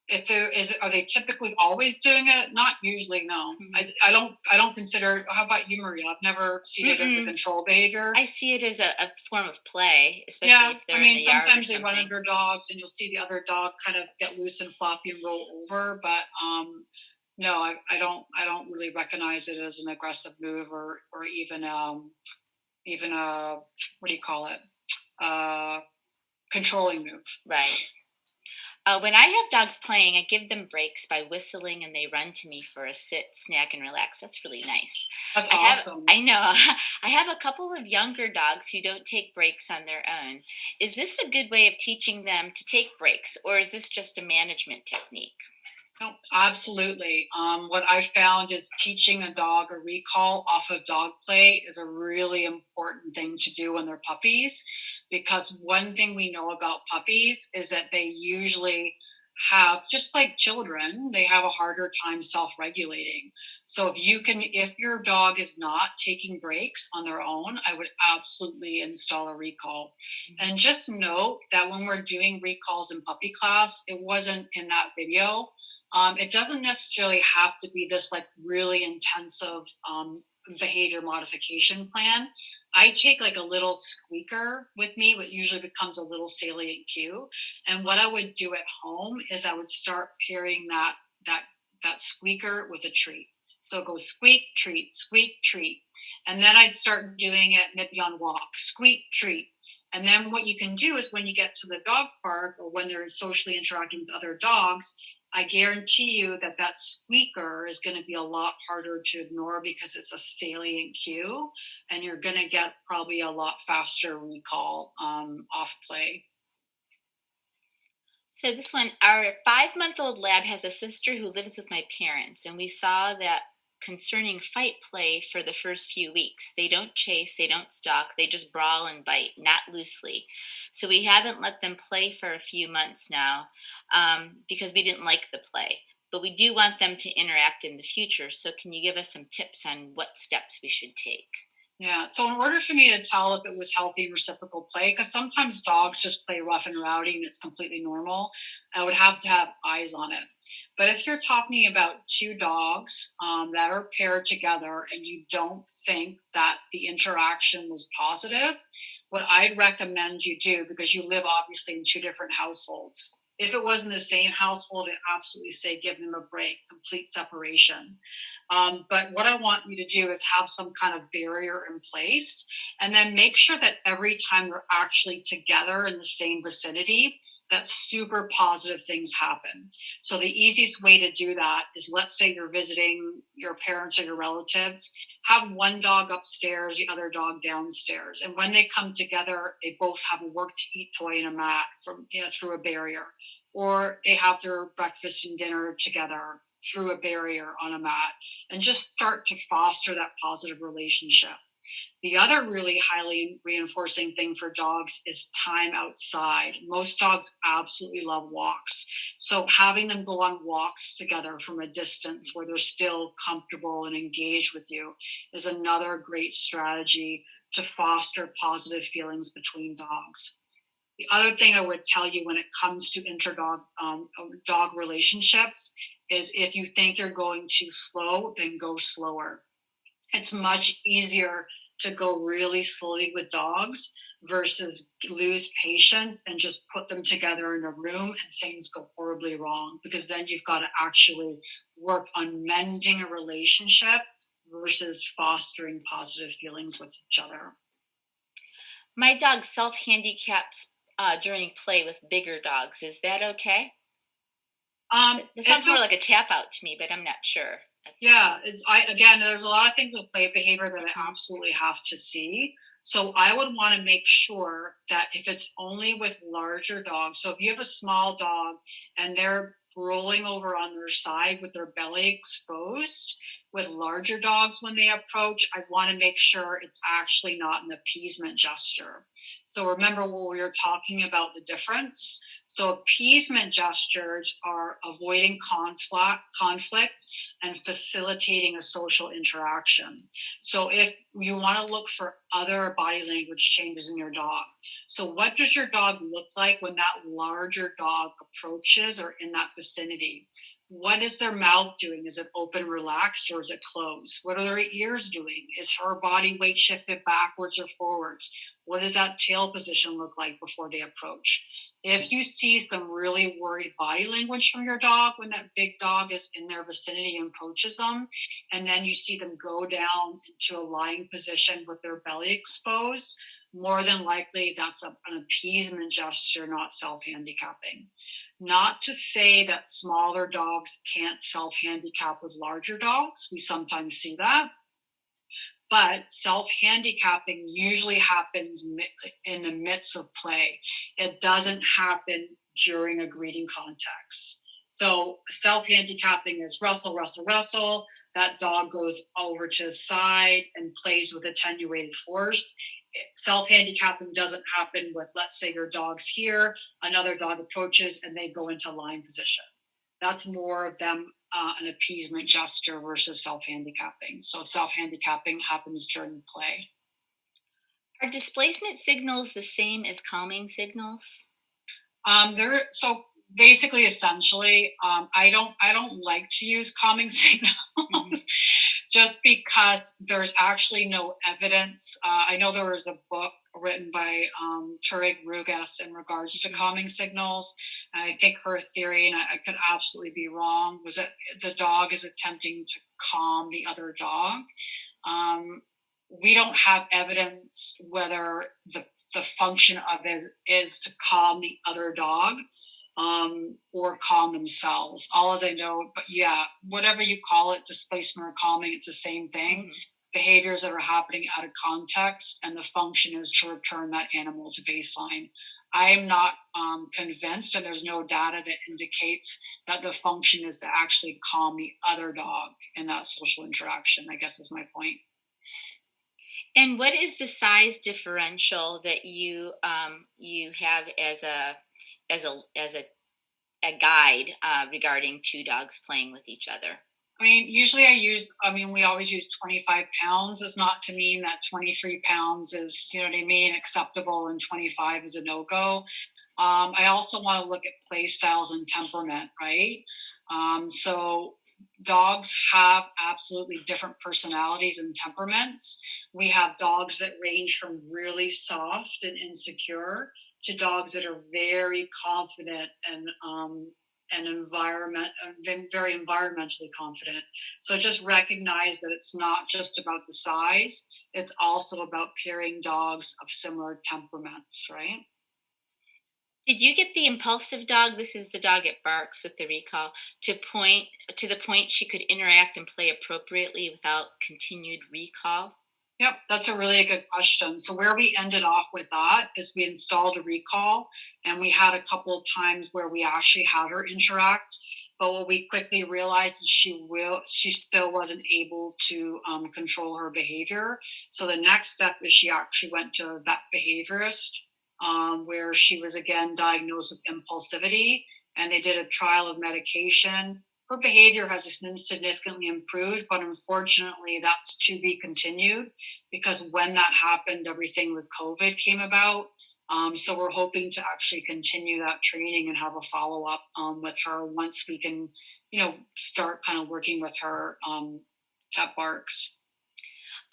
C: if there is, are they typically always doing it? Not usually. No. I don't. I don't consider. How about you, Maria? I've never seen it as a control behavior.
E: I see it as a form of play, especially if they're in the yard or
C: sometimes they
E: something.
C: run under dogs, and you'll see the other dog kind of get loose and floppy and roll over. But no, I don't really recognize it as an aggressive move, or even a, what do you call it? Controlling move.
E: Right. When I have dogs playing, I give them breaks by whistling and they run to me for a sit, snack, and relax. That's really nice.
C: That's
E: I
C: awesome.
E: I know. I have a couple of younger dogs who don't take breaks on their own. Is this a good way of teaching them to take breaks, or is this just a management technique?
C: No, absolutely. What I found is teaching a dog a recall off of dog play is a really important thing to do when they're puppies, because one thing we know about puppies is that they usually have, just like children, they have a harder time self-regulating. So if your dog is not taking breaks on their own, I would absolutely install a recall. And just note that when we're doing recalls in puppy class, it wasn't in that video. It doesn't necessarily have to be this like really intensive behavior modification plan. I take like a little squeaker with me, what usually becomes a little salient cue. And what I would do at home is I would start pairing that squeaker with a treat. So it goes squeak, treat, squeak, treat. And then I'd start doing it maybe on walk, squeak, treat. And then what you can do is when you get to the dog park or when they're socially interacting with other dogs, I guarantee you that that squeaker is going to be a lot harder to ignore because it's a salient cue, and you're going to get probably a lot faster recall off play.
E: So this one, our 5-month-old lab has a sister who lives with my parents, and we saw that concerning fight play for the first few weeks. They don't chase, they don't stalk, they just brawl and bite, not loosely. So we haven't let them play for a few months now because we didn't like the play. But we do want them to interact in the future. So can you give us some tips on what steps we should take?
C: Yeah. So in order for me to tell if it was healthy reciprocal play, because sometimes dogs just play rough and rowdy and it's completely normal, I would have to have eyes on it. But if you're talking about two dogs that are paired together and you don't think that the interaction was positive, what I'd recommend you do, because you live obviously in two different households. If it was in the same household, I'd absolutely say give them a break, complete separation. But what I want you to do is have some kind of barrier in place, and then make sure that every time they're actually together in the same vicinity, that super positive things happen. So the easiest way to do that is, let's say you're visiting your parents or your relatives, have one dog upstairs, the other dog downstairs. And when they come together, they both have a work to eat toy and a mat through a barrier, or they have their breakfast and dinner together through a barrier on a mat, and just start to foster that positive relationship. The other really highly reinforcing thing for dogs is time outside. Most dogs absolutely love walks. So having them go on walks together from a distance where they're still comfortable and engaged with you is another great strategy to foster positive feelings between dogs. The other thing I would tell you when it comes to dog relationships is if you think you're going too slow, then go slower. It's much easier to go really slowly with dogs versus lose patience and just put them together in a room and things go horribly wrong, because then you've got to actually work on mending a relationship versus fostering positive feelings with each other.
E: My dog self-handicaps during play with bigger dogs. Is that okay? That sounds more like a tap out to me, but I'm not sure.
C: Yeah, again, there's a lot of things with play behavior that I absolutely have to see. So I would want to make sure that if it's only with larger dogs, so if you have a small dog and they're rolling over on their side with their belly exposed, with larger dogs when they approach, I want to make sure it's actually not an appeasement gesture. So remember when we were talking about the difference. So appeasement gestures are avoiding conflict and facilitating a social interaction. So if you want to look for other body language changes in your dog. So what does your dog look like when that larger dog approaches or in that vicinity? What is their mouth doing? Is it open, relaxed, or is it closed? What are their ears doing? Is her body weight shifted backwards or forwards? What does that tail position look like before they approach? If you see some really worried body language from your dog when that big dog is in their vicinity and approaches them, and then you see them go down into a lying position with their belly exposed, more than likely that's an appeasement gesture, not self-handicapping. Not to say that smaller dogs can't self-handicap with larger dogs. We sometimes see that. But self-handicapping usually happens in the midst of play. It doesn't happen during a greeting context. So self-handicapping is wrestle, wrestle, wrestle. That dog goes over to the side and plays with attenuated force. Self-handicapping doesn't happen with, let's say your dog's here, another dog approaches and they go into lying position. That's more of them an appeasement gesture versus self-handicapping. So self-handicapping happens during play.
E: Are displacement signals the same as calming signals?
C: So basically, essentially, I don't like to use calming signals just because there's actually no evidence. I know there was a book written by Turig Rugas in regards to calming signals. And I think her theory, and I could absolutely be wrong, was that the dog is attempting to calm the other dog. We don't have evidence whether the function of it is to calm the other dog or calm themselves. All as I know, but yeah, whatever you call it, displacement or calming, it's the same thing. Mm-hmm. Behaviors that are happening out of context, and the function is to return that animal to baseline. I am not convinced, and there's no data that indicates that the function is to actually calm the other dog in that social interaction, I guess is my point.
E: And what is the size differential that you have as a guide regarding two dogs playing with each other?
C: I mean, usually we always use 25 pounds. It's not to mean that 23 pounds is, you know what I mean, acceptable and 25 is a no-go. I also want to look at play styles and temperament, right? So dogs have absolutely different personalities and temperaments. We have dogs that range from really soft and insecure to dogs that are very confident and very environmentally confident. So just recognize that it's not just about the size, it's also about pairing dogs of similar temperaments, right?
E: Did you get the impulsive dog, this is the dog that barks with the recall, to the point she could interact and play appropriately without continued recall?
C: Yep, that's a really good question. So where we ended off with that is we installed a recall, and we had a couple of times where we actually had her interact. But what we quickly realized is she still wasn't able to control her behavior. So the next step is she actually went to a vet behaviorist, where she was again diagnosed with impulsivity, and they did a trial of medication. Her behavior has significantly improved, but unfortunately that's to be continued, because when that happened, everything with COVID came about, So we're hoping to actually continue that training and have a follow-up with her once we can, start kind of working with her at Barks.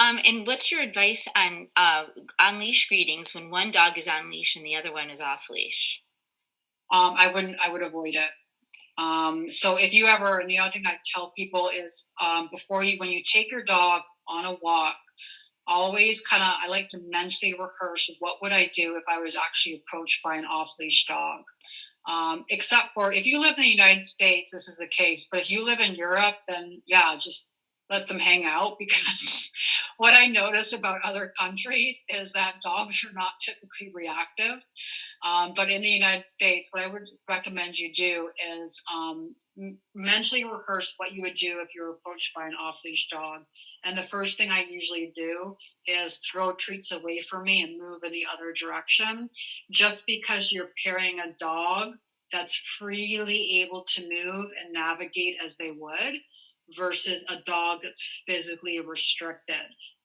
E: And what's your advice on leash greetings when one dog is on leash and the other one is off leash?
C: I would avoid it. So if you ever, and the other thing I tell people is when you take your dog on a walk, always I like to mentally rehearse what would I do if I was actually approached by an off leash dog. Except for if you live in the United States, this is the case. But if you live in Europe, then yeah, just let them hang out, because what I notice about other countries is that dogs are not typically reactive. But in the United States, what I would recommend you do is mentally rehearse what you would do if you're approached by an off-leash dog. And the first thing I usually do is throw treats away from me and move in the other direction, just because you're pairing a dog that's freely able to move and navigate as they would, versus a dog that's physically restricted,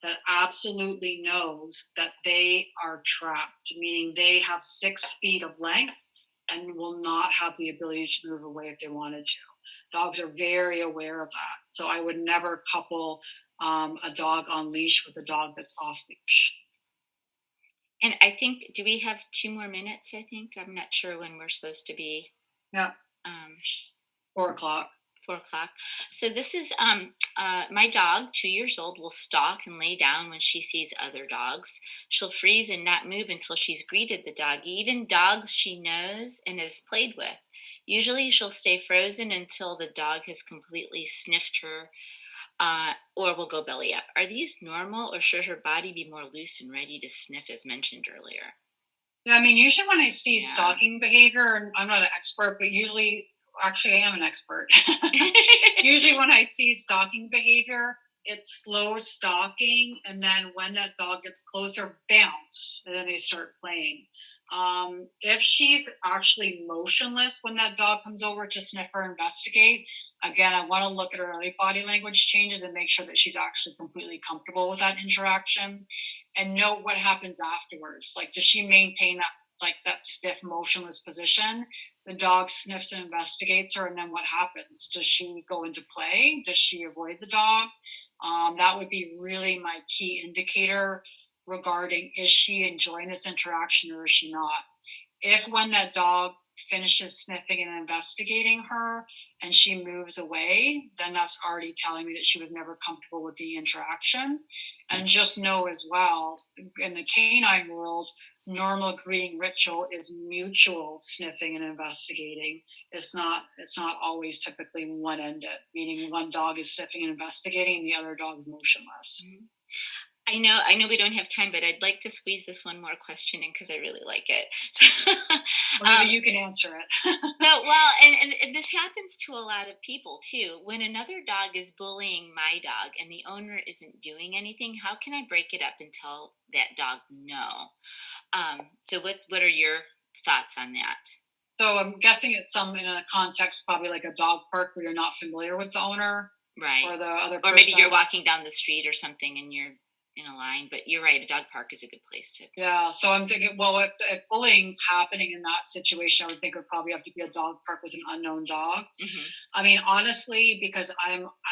C: that absolutely knows that they are trapped, meaning they have 6 feet of length and will not have the ability to move away if they wanted to. Dogs are very aware of that. So I would never couple a dog on leash with a dog that's off leash.
E: And I think, do we have 2 more minutes? I think I'm not sure when we're supposed to be.
C: Yeah. 4 o'clock.
E: 4 o'clock. So this is my dog, 2 years old, will stalk and lay down when she sees other dogs. She'll freeze and not move until she's greeted the dog, even dogs she knows and has played with. Usually she'll stay frozen until the dog has completely sniffed her, or will go belly up. Are these normal, or should her body be more loose and ready to sniff as mentioned earlier?
C: Yeah, I mean, usually when I see
E: Yeah.
C: stalking behavior, and I'm not an expert, but usually, actually I am an expert. Usually when I see stalking behavior, it's slow stalking, and then when that dog gets closer, bounce, and then they start playing. If she's actually motionless when that dog comes over to sniff or investigate, again, I want to look at her early body language changes and make sure that she's actually completely comfortable with that interaction, and note what happens afterwards. Like, does she maintain that stiff, motionless position? The dog sniffs and investigates her, and then what happens? Does she go into play? Does she avoid the dog? That would be really my key indicator regarding, is she enjoying this interaction or is she not? If when that dog finishes sniffing and investigating her and she moves away, then that's already telling me that she was never comfortable with the interaction. And just know as well, in the canine world, normal greeting ritual is mutual sniffing and investigating. It's not always typically one-ended, meaning one dog is sniffing and investigating and the other dog is motionless.
E: Mm-hmm. I know we don't have time, but I'd like to squeeze this one more question in because I really like it. So,
C: well, maybe you can answer it.
E: No, well, and this happens to a lot of people too. When another dog is bullying my dog and the owner isn't doing anything, how can I break it up and tell that dog no? So what are your thoughts on that?
C: So I'm guessing it's in a context, probably like a dog park where you're not familiar with the owner.
E: Right.
C: Or the other
E: person. Or maybe you're walking down the street or something and you're in a line, but you're right, a dog park is a good place to.
C: Yeah, so I'm thinking, well, if bullying's happening in that situation, I would think it would probably have to be a dog park with an unknown dog.
E: Mm-hmm.
C: I mean, honestly, because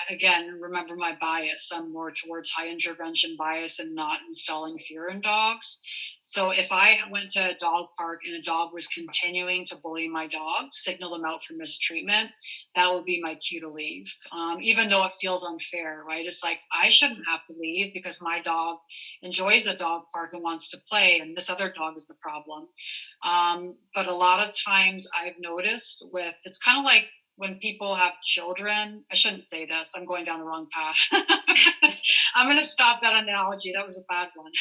C: again, remember my bias, I'm more towards high intervention bias and not installing fear in dogs. So if I went to a dog park and a dog was continuing to bully my dog, signal them out for mistreatment, that would be my cue to leave. Even though it feels unfair, right? It's like, I shouldn't have to leave because my dog enjoys the dog park and wants to play, and this other dog is the problem. But a lot of times I've noticed it's kind of like when people have children. I shouldn't say this, I'm going down the wrong path. I'm going to stop that analogy. That was a bad one.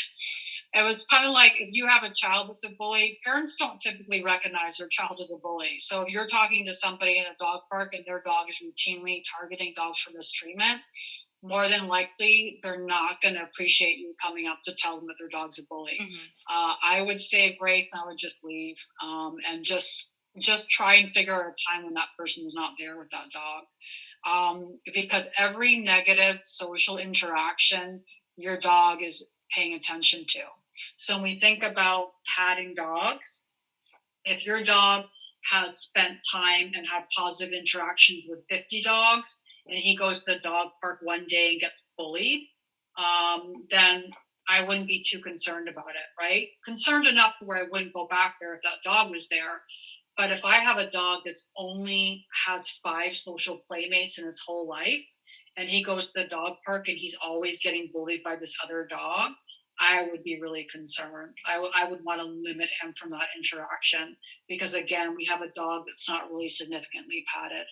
C: It was kind of like if you have a child that's a bully, parents don't typically recognize their child as a bully. So if you're talking to somebody in a dog park and their dog is routinely targeting dogs for mistreatment, more than likely they're not going to appreciate you coming up to tell them that their dog's a bully. Mm-hmm. I would save grace and I would just leave and just try and figure out a time when that person is not there with that dog. Because every negative social interaction your dog is paying attention to. So when we think about patting dogs, if your dog has spent time and had positive interactions with 50 dogs, and he goes to the dog park one day and gets bullied, then I wouldn't be too concerned about it, right? Concerned enough to where I wouldn't go back there if that dog was there. But if I have a dog that's only has 5 social playmates in his whole life, and he goes to the dog park and he's always getting bullied by this other dog, I would be really concerned. I would want to limit him from that interaction because, again, we have a dog that's not really significantly patted.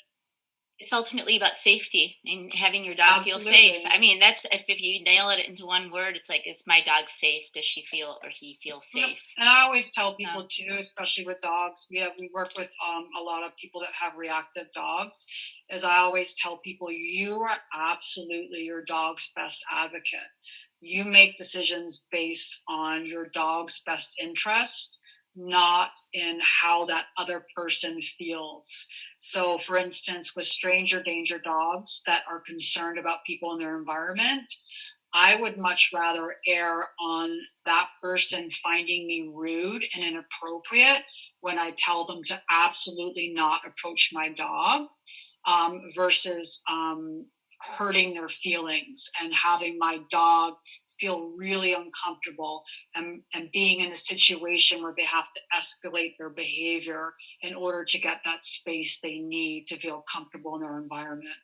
E: It's ultimately about safety and having your dog feel safe.
C: Absolutely.
E: I mean, that's if you nail it into one word, it's like, is my dog safe? Does she feel or he feel safe?
C: And I always tell people too, especially with dogs, we work with a lot of people that have reactive dogs. As I always tell people, you are absolutely your dog's best advocate. You make decisions based on your dog's best interest, not in how that other person feels. So, for instance, with stranger danger dogs that are concerned about people in their environment, I would much rather err on that person finding me rude and inappropriate when I tell them to absolutely not approach my dog, versus hurting their feelings and having my dog feel really uncomfortable and being in a situation where they have to escalate their behavior in order to get that space they need to feel comfortable in their environment.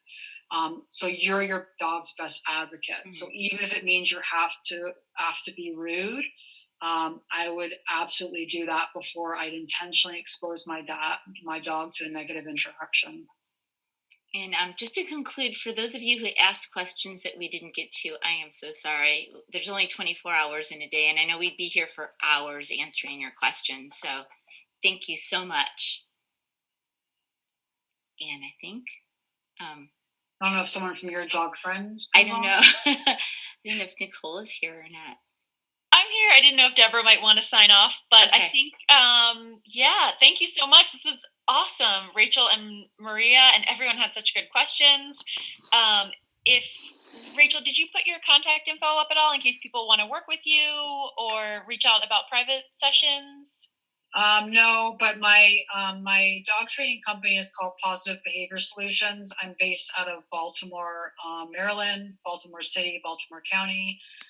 C: So you're your dog's best advocate. So even if it means you have to be rude, I would absolutely do that before I'd intentionally expose my dog to a negative interaction.
E: And just to conclude, for those of you who asked questions that we didn't get to, I am so sorry. There's only 24 hours in a day, and I know we'd be here for hours answering your questions. So thank you so much. And I think,
C: I don't know if someone from your dog friends.
E: I don't know. I don't know if Nicole is here or not.
G: I'm here. I didn't know if Deborah might want to sign off, but
E: Okay.
G: I think, yeah, thank you so much. This was awesome. Rachel and Maria and everyone had such good questions. If Rachel, did you put your contact info up at all in case people want to work with you or reach out about private sessions?
C: No, but my dog training company is called Positive Behavior Solutions. I'm based out of Baltimore, Maryland, Baltimore City, Baltimore County.